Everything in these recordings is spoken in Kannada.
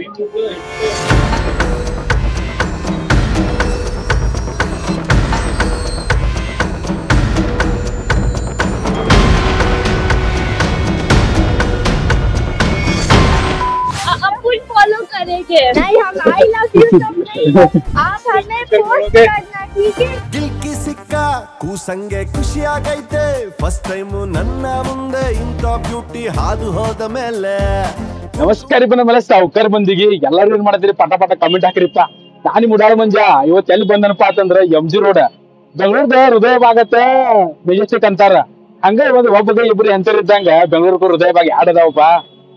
फॉलो करेंगे नहीं, हम आई लव यू सब नहीं, आप हमें पोस्ट करना, ठीक है? दिल की सिक्का ಕೂಸಂಗೆ ಖುಷಿ ಆಗೈತೆ ಫಸ್ಟ್ ಟೈಮ್ ನನ್ನ ಮುಂದೆ ಇಂತ ಬ್ಯೂಟಿ ಹಾದು ಹೋದ ಮೇಲೆ. ನಮಸ್ಕಾರ ಬಂದ ಮೇಲೆ ಸಾವುಕಾರ ಮಂದಿಗೆ ಎಲ್ಲಾರು ಏನ್ ಮಾಡತ್ತೀರಿ? ಪಟ ಪಟ ಕಮೆಂಟ್ ಹಾಕಿರಿಪ್ಪ. ನಾನಿ ಮುಡಾಳ ಮಂಜ ಇವತ್ತು ಎಲ್ಲಿ ಬಂದನಪ್ಪ ಅಂತಂದ್ರ MG ರೋಡ್, ಬೆಂಗಳೂರದ ಹೃದಯ ಭಾಗತ್ತ ಮೆಜೆಸ್ಟಿಕ್ ಅಂತಾರ. ಹಂಗ ಒಬ್ಬಗ ಇಬ್ರು ಎಂತರ್ ಇದ್ದಂಗ ಬೆಂಗಳೂರು ಹೃದಯ ಭಾಗ ಯಾಡ್ ಅದಾವಪ್ಪ.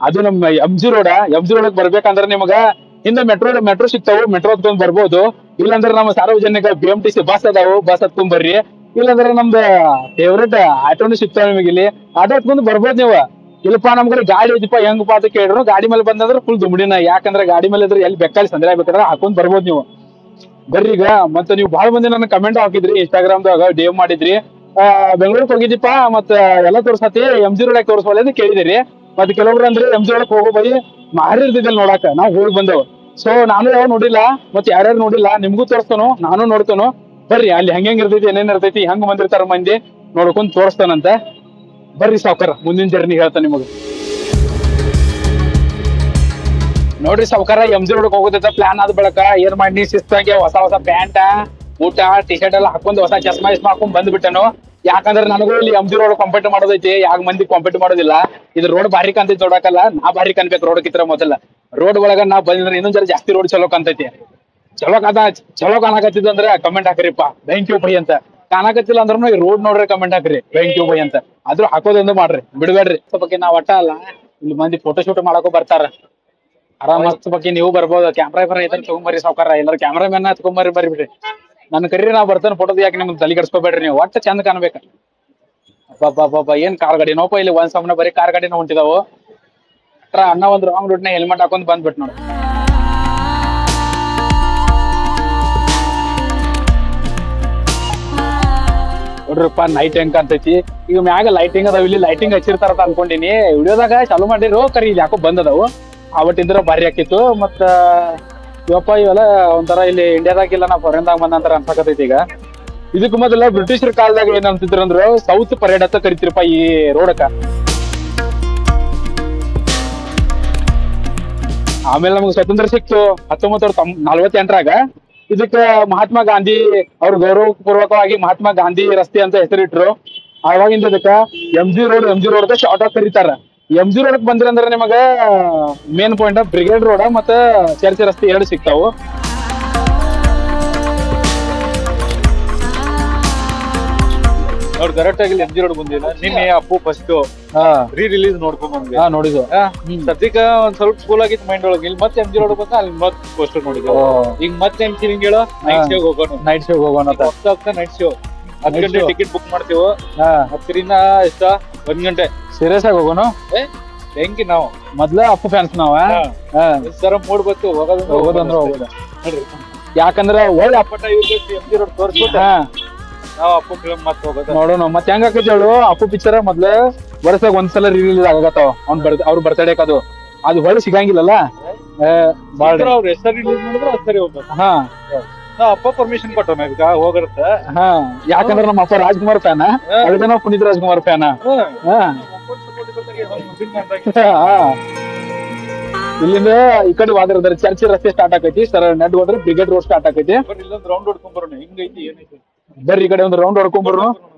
ಅದು ನಮ್ಮ MG ರೋಡ್ ಬರ್ಬೇಕಂದ್ರ ನಿಮಗ ಹಿಂದ ಮೆಟ್ರೋ ಸಿಗ್ತಾವು, ಮೆಟ್ರೋ ಹತ್ಕೊಂಡ್ ಬರ್ಬೋದು. ಇಲ್ಲಾಂದ್ರೆ ನಮ್ಮ ಸಾರ್ವಜನಿಕ BMTC ಬಸ್ ಅದಾವು, ಬಸ್ ಹತ್ಕೊಂಡ್ ಬರ್ರಿ. ಇಲ್ಲಾಂದ್ರೆ ನಮ್ದ ಫೇವ್ರೇಟ್ ಆಟೋನು ಸಿಗ್ತಾವ ನಿಮಗೆ. ಇಲ್ಲಿ ಆಟೋ ಹತ್ಕೊಂಡ್ ಬರ್ಬೋದು ನೀವು. ಇಲ್ಲಪ್ಪ ನಮ್ಗೆ ಗಾಡಿ ಐತಿಪ್ಪ ಹೆಂಗಪ್ಪ ಅಂತ ಕೇಳಿದ್ರು, ಗಾಡಿ ಮೇಲೆ ಬಂದಂದ್ರೆ ಫುಲ್ ದುಮ್ಡಿನ. ಯಾಕಂದ್ರೆ ಗಾಡಿ ಮೇಲೆ ಇದ್ರೆ ಎಲ್ಲಿ ಬೆಕ್ಕಾಲಿ ಸಂದ್ರೆ ಬೇಕಾದ್ರೆ ಹಾಕೊಂಡ್ ಬರ್ಬೋದು ನೀವು. ಬರ್ರಿ ಈಗ. ಮತ್ತೆ ನೀವು ಬಹಳ ಮಂದಿ ನನ್ನ ಕಮೆಂಟ್ ಹಾಕಿದ್ರಿ, ಇನ್ಸ್ಟಾಗ್ರಾಮ್ದಾಗ DM ಮಾಡಿದ್ರಿ, ಬೆಂಗಳೂರಿಗೆ ಹೋಗಿದ್ದೀಪ ಮತ್ತ ಎಲ್ಲ ತೋರ್ಸತಿ MG ರೋಡ್ ಯಾಕೆ ತೋರಿಸೋಲ್ಲ ಅಂತ ಕೇಳಿದಿರಿ. ಮತ್ತೆ ಕೆಲವ್ರು ಅಂದ್ರೆ MG ರೋಡ್ ಹೋಗೋ ಬರೀ ಮಾರಿ ಇರ್ತಿದ್ದಲ್ ನೋಡಾಕ ನಾವ್ ಹೋಗಿ ಬಂದೆವು. ಸೊ ನಾನು ಯಾವ ನೋಡಿಲ್ಲ, ಮತ್ತೆ ಯಾರ್ಯಾರು ನೋಡಿಲ್ಲ ನಿಮ್ಗೂ ತೋರಿಸ್ತಾನು, ನಾನು ನೋಡ್ತಾನು. ಬರ್ರಿ ಅಲ್ಲಿ ಹೆಂಗ್ ಇರ್ತೈತಿ, ಏನೇನ್ ಇರ್ತೈತಿ, ಹೆಂಗ್ ಬಂದಿರ್ತಾರ ಮಂದಿ ನೋಡ್ಕೊಂಡ್ ತೋರಿಸ್ತಾನಂತ. ಬರ್ರಿ ಸಾವ್ಕಾರ, ಮುಂದಿನ ಜರ್ನಿ ಹೇಳ್ತಾನೆ ನಿಮಗ. ನೋಡ್ರಿ ಸಾವ್ಕಾರ, MG ರೋಡ್ ಹೋಗೋದೈತ ಪ್ಲಾನ್ ಆದ ಬಳಕ ಏನ್ ಮಾಡಿ ಶಿಸ್ತಾಗಿ ಹೊಸ ಪ್ಯಾಂಟ ಊಟ ಟಿ ಶರ್ಟ್ ಎಲ್ಲ ಹಾಕೊಂಡ್ ಹೊಸ ಚಸ್ಮಾ ಹಾಕೊಂಡ್ ಬಂದ್ಬಿಟ್ಟನು. ಯಾಕಂದ್ರೆ ನನಗೂ ಇಲ್ಲಿ MG ರೋಡ್ ಕಾಂಪೀಟ್ ಮಾಡೋದೈತಿ, ಯಾಕೆ ಮಂದಿ ಕಾಂಪೀಟ್ ಮಾಡೋದಿಲ್ಲ. ಇದು ರೋಡ್ ಬಾರಿ ಕಾಣ್ತೈತಿ ನೋಡಕಲ್ಲ, ನಾ ಬಾರಿ ಕಾಣ್ಬೇಕು ರೋಡ್ ಕಿತ್ರ ಮೊದಲ. ರೋಡ್ ಒಳಗ ನಾ ಬಂದ್ರೆ ಇನ್ನೊಂದ್ ಜರ ಜಾಸ್ತಿ ರೋಡ್ ಚಲೋ ಕಾಣ್ತೈತಿ. ಚಲೋ ಕಾಣಕತ್ತಿದ್ ಅಂದ್ರೆ ಕಮೆಂಟ್ ಹಾಕ್ರಿಪ್ಪ ಥ್ಯಾಂಕ್ ಯು ಬೈ ಅಂತ. ಕಾಣಕತ್ತಿಲ್ಲ ಅಂದ್ರೂ ಈ ರೋಡ್ ನೋಡ್ರಿ ಕಮೆಂಟ್ ಹಾಕ್ರಿ ಥ್ಯಾಂಕ್ ಯು ಬೈ ಅಂತ. ಆದ್ರೂ ಹಾಕೋದೊಂದು ಮಾಡ್ರಿ, ಬಿಡ್ಬೇಡ್ರಿ. ಬಗ್ಗೆ ನಾವ್ ಒಟ್ಟ ಅಲ್ಲ, ಇಲ್ಲಿ ಮಂದಿ ಫೋಟೋ ಶೂಟ್ ಮಾಡಕೋ ಬರ್ತಾರ. ಆರಾಮ್ ಮಸ್ತ್ ಬಗ್ಗೆ ನೀವು ಬರ್ಬೋದು. ಕ್ಯಾಮ್ರಾ ಇದ್ರ ತಗೊಂಬರ್ರಿ ಸಾವ್ಕಾರ, ಎಲ್ಲರೂ ಕ್ಯಾಮ್ರಾಮನ್ ತಗೊಂಬರ್ರಿ, ಬರ್ಬಿಡ್ರಿ. ನನ್ ಕರೀರಿ, ನಾವ್ ಬರ್ತೇನೆ ಫೋಟೋದ್. ಯಾಕೆ ನಿಮ್ಗೆ ತಲೆ ಕೆಡ್ಸ್ಕೊಬೇಡ್ರಿ, ನೀವು ಒಟ್ಟ ಚಂದ ಕಾಣ್ಬೇಕ. ಬಾಬಾ ಏನ್ ಕಾರ್ ಗಾಡಿ ನೋಪ, ಇಲ್ಲಿ ಒಂದ್ ಸಾಮ್ನ ಬರೀ ಕಾರ್ ಗಾಡಿನ ಹೊಂಟಿದಾವು. ಅಣ್ಣ ಒಂದ್ ರಾಂಗ್ ರೂಟ್ ನ ಹೆಲ್ಮೆಟ್ ಹಾಕೊಂಡ್ ಬಂದ್ಬಿಟ್ ನೋಡು. ನೋಡ್ರಪ್ಪ ನೈಟ್ ಹೆಂಗ್ ಕಾಣ್ತೈತಿ. ಈಗ ಮ್ಯಾಗ ಲೈಟಿಂಗ್ ಅದಾವ, ಇಲ್ಲಿ ಲೈಟಿಂಗ್ ಹಚ್ಚಿರ್ತಾರ ಅಂತ ಅನ್ಕೊಂಡಿನಿ. ವಿಡಿಯೋದಾಗ ಚಾಲು ಮಾಡಿರೋ ಕರಿ ಇಲ್ಲಿ ಯಾಕೋ ಬಂದದಾವು. ಅವತ್ತಿಂದ್ರ ಭಾರಿ ಹಾಕಿತ್ತು. ಮತ್ತ ಇವಪ್ಪ ಇವೆಲ್ಲ ಒಂಥರ ಇಲ್ಲಿ ಇಂಡಿಯಾದಾಗಿಲ್ಲ ನಾ ಫಾರಿನ್ದಾಗ ಬಂದಂತರ ಅನ್ಸಕತೈತಿ. ಈಗ ಇದಕ್ ಮೊದಲ ಬ್ರಿಟಿಷರ ಕಾಲದಾಗ ಏನ್ ಅಂತಿದ್ರು ಅಂದ್ರ ಸೌತ್ ಪರೇಡ್ ಅಂತ ಕರಿತಿರಪ್ಪ ಈ ರೋಡಕ್ಕ. ಆಮೇಲೆ ನಮ್ಗೆ ಸ್ವಾತಂತ್ರ್ಯ ಸಿಕ್ತು 1948ರಾಗ. ಇದಕ್ಕ ಮಹಾತ್ಮ ಗಾಂಧಿ ಅವ್ರ ಗೌರವ ಪೂರ್ವಕವಾಗಿ ಮಹಾತ್ಮ ಗಾಂಧಿ ರಸ್ತೆ ಅಂತ ಹೆಸರಿಟ್ರು. ಅವಾಗಿಂದ ಇದಕ್ಕ MG ರೋಡ್ ಶಾರ್ಟ್ ಆಗಿ ಕರೀತಾರ. MG ರೋಡ್ ಬಂದ್ರಿ ಅಂದ್ರೆ ನಿಮಗ ಮೇನ್ ಪಾಯಿಂಟ್ ಬ್ರಿಗೇಡ್ ರೋಡ್ ಮತ್ತ ಚರ್ಚ್ ರಸ್ತೆ ಎರಡು ಸಿಗ್ತಾವು. ಅವ್ರು ಕರೆಕ್ಟ್ ಆಗಿ MG ರೋಡ್ ಬಂದಿಲ್ಲ. ನಿನ್ನೆ ಅಪ್ಪು ಫಸ್ಟ್ ರಿಲೀಸ್ ನೋಡ್ಕೊಂಡ್ ಬಂದ್ವಿ. ನೋಡಿದ್ವು. ಸದ್ಯಕ್ಕ ಒಂದ್ ಸ್ವಲ್ಪ ಕೂಲ್ ಆಗಿತ್ತು ಮೈಂಡ್ ಒಳಗೆ. ಇಲ್ಲಿ ಮತ್ತೆ MG ರೋಡ್ ಬಂದ, ಅಲ್ಲಿ ಮತ್ತೆ ಪೋಸ್ಟರ್ ನೋಡಿದ್ವಿ. ಈಗ ಮತ್ತೆ ಏನ್ ಫೀಲಿಂಗ್ ಹೇಳೋ, ನೈಟ್ ಶೋ ಹೋಗೋಣ. ನೈಟ್ ಶೋ 10 ಗಂಟೆ ಟಿಕೆಟ್ ಬುಕ್ ಮಾಡ್ತೀವಿ. 10ರಿಂದ ಎಷ್ಟ 1 ಗಂಟೆ ಸೀರಿಯಸ್ ಆಗಿ ಹೋಗೋಣ. ಹೆಂಗಿ ನಾವು ಮೊದ್ಲ ಅಪ್ಪು ಫ್ಯಾನ್ಸ್ ನಾವ ಸರ ಮೂಡ್ ಬತ್ತು ಹೋಗೋದಂದ್ರ ಹೋಗೋದ. ಯಾಕಂದ್ರ ಒಳ್ಳೆ ಅಪ್ಪಟ MG ರೋಡ್ ತೋರಿಸ್ಬಿಟ್ಟ ನಾವ್ ಅಪ್ಪು ಫಿಲ್ಮ್ ಮತ್ತೆ ಹೋಗೋದ ನೋಡೋಣ. ಮತ್ತೆ ಹೆಂಗ ಆಕೈತಿ ಹೇಳು, ಅಪ್ಪು ಪಿಕ್ಚರ್ ಮೊದ್ಲ ವರ್ಷದಾಗ ಒಂದ್ಸಲ ರಿಲೀಸ್ ಆಗತ್ತಾವ. ಅವ್ರ ಬರ್ತಡೇಕ್ ಅದು ಹೊಳ್ಳಿ ಸಿಗಂಗಿಲ್ಲಲ್ಲ. ಅವ್ರ ಹೆಸರು ರಿಲೀಸ್ ಮಾಡಿದ್ರೆ ಸರಿ ಹೋಗ್ಬೇಕು. ನಾವ್ ಅಪ್ಪ ಪರ್ಮಿಷನ್ ಕೊಟ್ಟೋಣ ಈಗ ಹೋಗಿರತ್ತ. ಯಾಕಂದ್ರ ನಮ್ಮ ಅಪ್ಪ ರಾಜ್ಕುಮಾರ್ ಫ್ಯಾನ, ಅದಕ್ಕೆ ನಾವು ಪುನೀತ್ ರಾಜ್ಕುಮಾರ್ ಫ್ಯಾನ. ಇಲ್ಲಿಂದ ಈ ಕಡೆ ಹೋದ್ರ ಚರ್ಚ್ ರಸ್ತೆ ಸ್ಟಾರ್ಟ್ ಆಕೈತಿ. ಸರ್ ನೆಡ್ ಹೋದ್ರೆ ಬ್ರಿಗೇಡ್ ರೋಡ್ ಸ್ಟಾರ್ಟ್ ಆಕೈತಿ. ಇಲ್ಲೊಂದು ರೌಂಡ್ ಹೊಡ್ಕೊಂಡ್ ಬರೋಣ. ಹಿಂಗೈತಿ ಏನೈತಿ ಬರ್ರಿ, ಈ ಕಡೆ ಒಂದು ರೌಂಡ್ ಹೊಡ್ಕೊಂಡ್ ಬರೋಣ.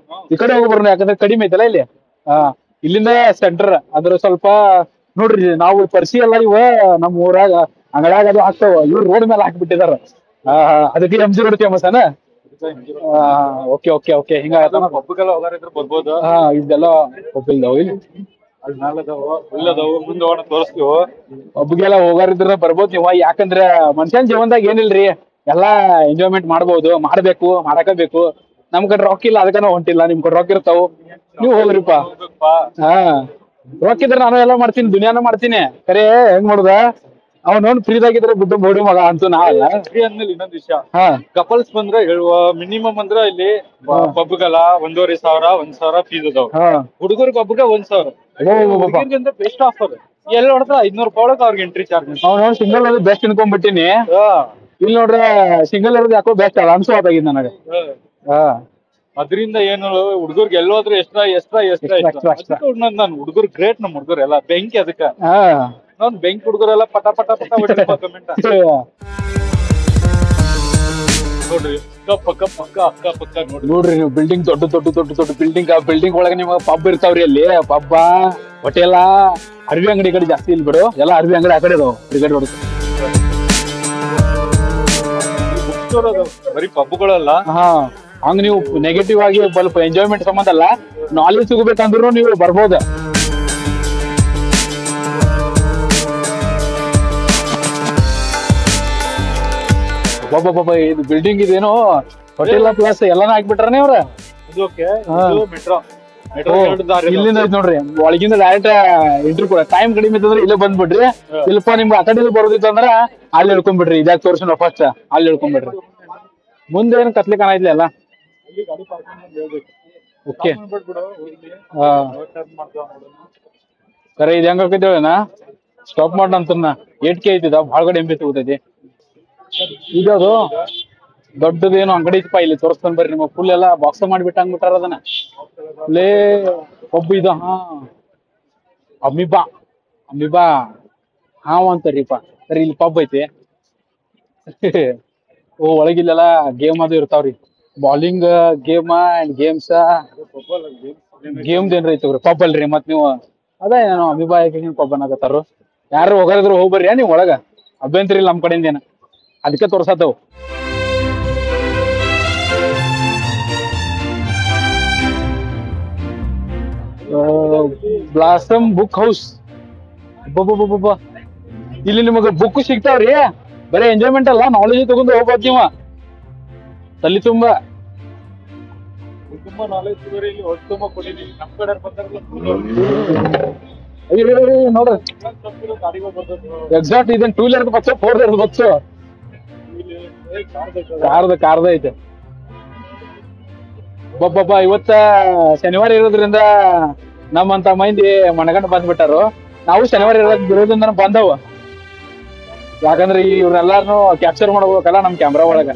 ಈ ಕಡೆ ಹೋಗಿ ಬರೋಣ, ಯಾಕಂದ್ರೆ ಕಡಿಮೆ ಐತಲ್ಲ ಇಲ್ಲಿ. ಇಲ್ಲಿಂದ ಸೆಂಟರ್ ಅದ್ರ ಸ್ವಲ್ಪ ನೋಡ್ರಿ. ನಾವು ಪರಿಸಿ ಎಲ್ಲ ಇವ ನಮ್ ಊರಾಗ ಅಂಗಡ್ಯಾಗ ಅದು ಹಾಕ್ತಾವ, ಇವ್ರು ರೋಡ್ ಮೇಲೆ ಹಾಕ್ಬಿಟ್ಟಿದಾರ. ಅದಕ್ಕೆ MG ರೋಡ್ ಫೇಮಸ್ ಅನ. ಓಕೆ ಹಿಂಗ ಒಬ್ಬಗೆಲ್ಲ ಹೋಗಾರಿದ್ರೆ ಬರ್ಬೋದು. ಇದೆಲ್ಲ ಒಬ್ಬಿಲ್ದಾವ ಇಲ್ಲಿ, ಅಲ್ಲಿ ನಾಲ್ಕದಾವು ಮುಂದೆ ಹೋಗೋಣ ತೋರಿಸ್ತೀವ. ಒಬ್ಬಗೆಲ್ಲ ಹೋಗಾರಿದ್ರ ಬರ್ಬೋದು ನೀವು. ಯಾಕಂದ್ರ ಮನುಷ್ಯನ್ ಜೀವನದಾಗ ಏನಿಲ್ರಿ, ಎಲ್ಲಾ ಎಂಜಾಯ್ಮೆಂಟ್ ಮಾಡ್ಬೋದು, ಮಾಡ್ಬೇಕು, ಮಾಡಕಬೇಕು. ನಮ್ ಕಡೆ ರೊಕ್ಕ ಇಲ್ಲ, ಅದಕ್ಕ ನಾವು ಹೊಂಟಿಲ್ಲ. ನಿಮ್ ಕಡೆ ರೊಕ್ಕ ಇರ್ತಾವ, ನೀವು ಹೋಗ್ರಿಪ್ಪ. ರೊಕ್ಕ ಇದ್ರೆ ನಾನು ಎಲ್ಲ ಮಾಡ್ತೀನಿ, ದುನಿಯಾನ ಮಾಡ್ತೀನಿ. ಕರೆ ಹೆಂಗ್ ಮಾಡುದ, ಅವನೊಂದ್ ಫ್ರೀದಾಗಿದ್ರೆ ಬಿಟ್ಟು ಬೋಡಿ ಮಗ ಅಂತೂ ನಾವಲ್ಲ. ಫ್ರೀ ಅಂದ್ಮೇಲೆ ಇನ್ನೊಂದ್ ವಿಷಯ, ಕಪಲ್ಸ್ ಬಂದ್ರೆ ಮಿನಿಮಮ್ ಅಂದ್ರ ಇಲ್ಲಿ ಪಬ್ಗಲ್ಲ 1,500 1,000 ಫೀಸ್ ಅದಾವ. ಹುಡುಗರಿಗೆ ಒಬ್ಬಗ 1,000. Best offer. ಎಲ್ಲಿ ಹೊಡೆದ 500 ರೂಪಾಯಿ ಅವ್ರಿಗೆ ಎಂಟ್ರಿ ಚಾರ್ಜ್. ಅವ್ನು ಸಿಂಗಲ್ ಅದು ಬೆಸ್ಟ್ ಅನ್ಕೊಂಡ್ಬಿಟ್ಟಿನಿ. ಇಲ್ಲಿ ನೋಡ್ರೆ ಸಿಂಗಲ್ ಇರೋದು ಯಾಕೋ ಬೆಸ್ಟ್ ಅಲ್ಲ ಅನ್ಸೋದಾಗಿದ್ ನನಗೆ. ಅದ್ರಿಂದ ಏನು ಹುಡುಗರ್ಗೆ ಎಲ್ಲೋದ್ರು ಎಕ್ಸ್ಟ್ರಾ ನಾನು ಹುಡುಗರು ಗ್ರೇಟ್. ನಮ್ ಹುಡುಗರು ಎಲ್ಲ ಬೆಂಕಿ ಅದಕ್ಕ ನಾನ್ ಬೆಂಕಿ ಹುಡುಗರೆಲ್ಲ ಪಟ ಪಟ ಪಟ ಕಮೆಂಟ್ ನೋಡ್ರಿ. ಅಕ್ಕ ಪಕ್ಕ ನೋಡ್ರಿ ನೀವು ಬಿಲ್ಡಿಂಗ್ ದೊಡ್ಡ ಬಿಲ್ಡಿಂಗ್ ಒಳಗೆ ನಿಮ್ಗೆ ಪಬ್ ಇರ್ತಾವ್ರಿ. ಅಲ್ಲಿ ಪಬ್ಬ ಹೋಟೆಲ ಅರ್ವಿ ಅಂಗಡಿ ಕಡೆ ಜಾಸ್ತಿ ಇಲ್ಲಿ ಬಿಡು. ಎಲ್ಲ ಅರ್ವಿ ಅಂಗಡಿ ಆ ಕಡೆ ಇದಾವ ಈ ಕಡೆ ಹೊಡೆದು. ಬರೀ ಪಬ್ಗಳಲ್ಲ. ಹಂಗ ನೀವು ನೆಗೆಟಿವ್ ಆಗಿ ಸ್ವಲ್ಪ ಎಂಜಾಯ್ಮೆಂಟ್ ಸಂಬಂಧ ಅಲ್ಲ, ನಾಲೆಜ್ ಸಿಗಬೇಕಂದ್ರು ನೀವು ಬರ್ಬೋದು. ಒಬ್ಬೊಬ್ಬ ಇದು ಬಿಲ್ಡಿಂಗ್ ಇದೇನೋ ಹೋಟೆಲ್ ಪ್ಲಸ್ ಎಲ್ಲಾನು ಹಾಕ್ಬಿಟ್ರಾನೆ ಅವ್ರ. ಇಲ್ಲಿಂದ ನೋಡ್ರಿ ಒಳಗಿಂದ ಡೈರೆಕ್ಟ್ ಎಂಟ್ರಿ ಕೂಡ ಟೈಮ್ ಕಡಿಮೆ ಇತ್ತಂದ್ರೆ ಇಲ್ಲೇ ಬಂದ್ಬಿಡ್ರಿ. ಇಲ್ಲಪ್ಪ ನಿಮ್ಗೆ ಆ ಕಡೆ ಬರೋದಿತ್ತು ಅಂದ್ರ ಅಲ್ಲಿ ಹೇಳ್ಕೊಂಡ್ಬಿಡ್ರಿ. ಇದಾಗ ತೋರ್ಸೋಣ ಫಸ್ಟ್ ಅಲ್ಲಿ ಹೇಳ್ಕೊಂಡ್ಬಿಡ್ರಿ. ಮುಂದೆ ಏನು ಕತ್ಲಿ ಕಾಣೈತ್ಲಿ ಅಲ್ಲ. ಓಕೆ ಸರಿ, ಇದು ಹೆಂಗ ಹಾಕಿದ್ದೇಳನ ಸ್ಟಾಪ್ ಮಾಡೋಣ ಅಂತನ್ನ 8K ಐತಿದ ಭಾಳ ಕಡೆ MB ತಗೋತೈತಿ. ಇದದು ದೊಡ್ಡದೇನು ಅಂಗಡಿ ಐತಿಪ್ಪ, ಇಲ್ಲಿ ತೋರಿಸ್ತಾನೆ ಬರ್ರಿ ನಿಮಗೆ. ಫುಲ್ ಎಲ್ಲ ಬಾಕ್ಸ್ ಮಾಡಿಬಿಟ್ಟು ಹಂಗ್ಬಿಟ್ಟಾರ ಅದನ್ನ. ಲೇ ಪಬ್ ಇದು ಅಮೀಬಾ ಹಾವ್ ಅಂತಾರಿಪ್ಪ. ಸರಿ ಇಲ್ಲಿ ಪಬ್ ಐತಿ. ಓ ಒಳಗಿಲ್ಲೆಲ್ಲ ಗೇಮ್ ಅದು ಇರ್ತಾವ್ರಿ. ಬಾಲಿಂಗ್ ಗೇಮ್ ಅಂಡ್ ಗೇಮ್ಸ್ ಏನ್ರಿ ಐತವ್ರಿ. ಪಬ್ ಅಲ್ರಿ ಮತ್ ನೀವು ಅದೇ ನಾನು ಅಮೀಬಾ ಪಬ್ ಅನ್ನಕತ್ತಾರು. ಯಾರು ಹೋಗೋರಿದ್ರು ಹೋಗ್ಬರ್ರಿ ನೀವ್ ಒಳಗ, ಅಭ್ಯಂತರ ಇಲ್ಲ ನಮ್ ಕಡೆಯಿಂದ ಏನ. ಅದಕ್ಕೆ ತೋರ್ಸತ್ತವು. Blossom book house. ಇಲ್ಲಿ ನಿಮಗ ಬುಕ್ ಸಿಗ್ತಾವ್ರಿ. ಬರೀ ಎಂಜಾಯ್ಮೆಂಟ್ ಅಲ್ಲ, ನಾಲೆಜ್ ತಗೊಂಡು ಹೋಗ್ಬೋದು ನೀವ. ತಲೆ ತುಂಬಾ ನಾಲೆಜ್ ತುಂಬಾ ಕೊಟ್ಟಿದ್ದೀವಿ. ನಮ್ ಕಡೆ ನೋಡ್ರಿ ಎಕ್ಸಾಕ್ಟ್ ಇದನ್ 2 ವೀಲರ್ ಬಸ್ಸು 4 ವೀಲರ್ ಬಸ್ಸು ಕಾರ್ದ ಐತೆ. ಬಬ್ಬ ಇವತ್ತ ಶನಿವಾರ ಇರೋದ್ರಿಂದ ನಮ್ಮಂತ ಮಂದಿ ಮನಗಂಡ ಬಂದ್ಬಿಟ್ಟಾರು. ನಾವು ಶನಿವಾರ ಇರೋದ್ರಿಂದ ಬಂದವ. ಯಾಕಂದ್ರೆ ಇವ್ರೆಲ್ಲಾರು ಕ್ಯಾಪ್ಚರ್ ಮಾಡ್ಬೇಕಲ್ಲ ನಮ್ ಕ್ಯಾಮ್ರಾ ಒಳಗ.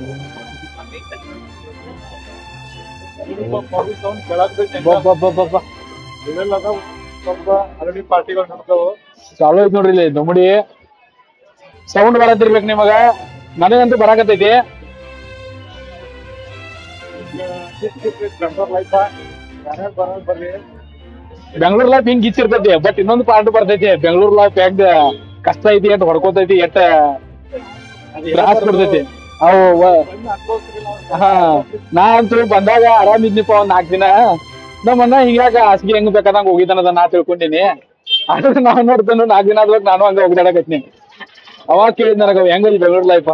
ಚಾಲು ಐತ್ ನೋಡ್ರಿ ಇಲ್ಲಿ ದಮ್ಮಡಿ. ಸೌಂಡ್ ಬರತ್ತಿರ್ಬೇಕು ನಿಮಗ, ನನಗಂತೂ ಬರಾಕತ್ತೈತಿ. ಬೆಂಗಳೂರ್ ಲೈಫ್ ಹಿಂಗ್ ಗಿಚ್ಚಿರ್ತೈತಿ. ಬಟ್ ಇನ್ನೊಂದು ಪಾರ್ಟ್ ಬರ್ತೈತಿ. ಬೆಂಗಳೂರ್ ಲೈಫ್ ಹೆಂಗ್ ಕಷ್ಟ ಐತಿ, ಎಟ್ ಹೊಡ್ಕೋತೈತಿ, ಎಟ್ ತ್ರಾಸ್ ಕೊಡ್ತೈತಿ. ನಾ ಅಂತೂ ಬಂದಾಗ ಆರಾಮ್ ಇದ್ನಿಪ್ಪ ಒಂದ್ 4 ದಿನ. ನಮ್ಮನ್ನ ಹಿಂಗಾಗ ಹಾಸಿಗೆ ಹೆಂಗ್ ಬೇಕಾದಂಗ ಹೋಗಿದ್ದಾನದ ನಾ ತಿಳ್ಕೊಂಡಿನಿ. ಆದ್ರೆ ನಾವ್ ನೋಡ್ತಾನು 4 ದಿನ ಆದ್ವಾಗ ನಾನು ಹಂಗ ಹೋಗಿದಾಡಕತ್ನಿ. ಅವಾಗ ಕೇಳಿದ್ ನನಗ ಹೆಂಗೈತಿ ಬೆಂಗಳೂರ್ ಲೈಫ್.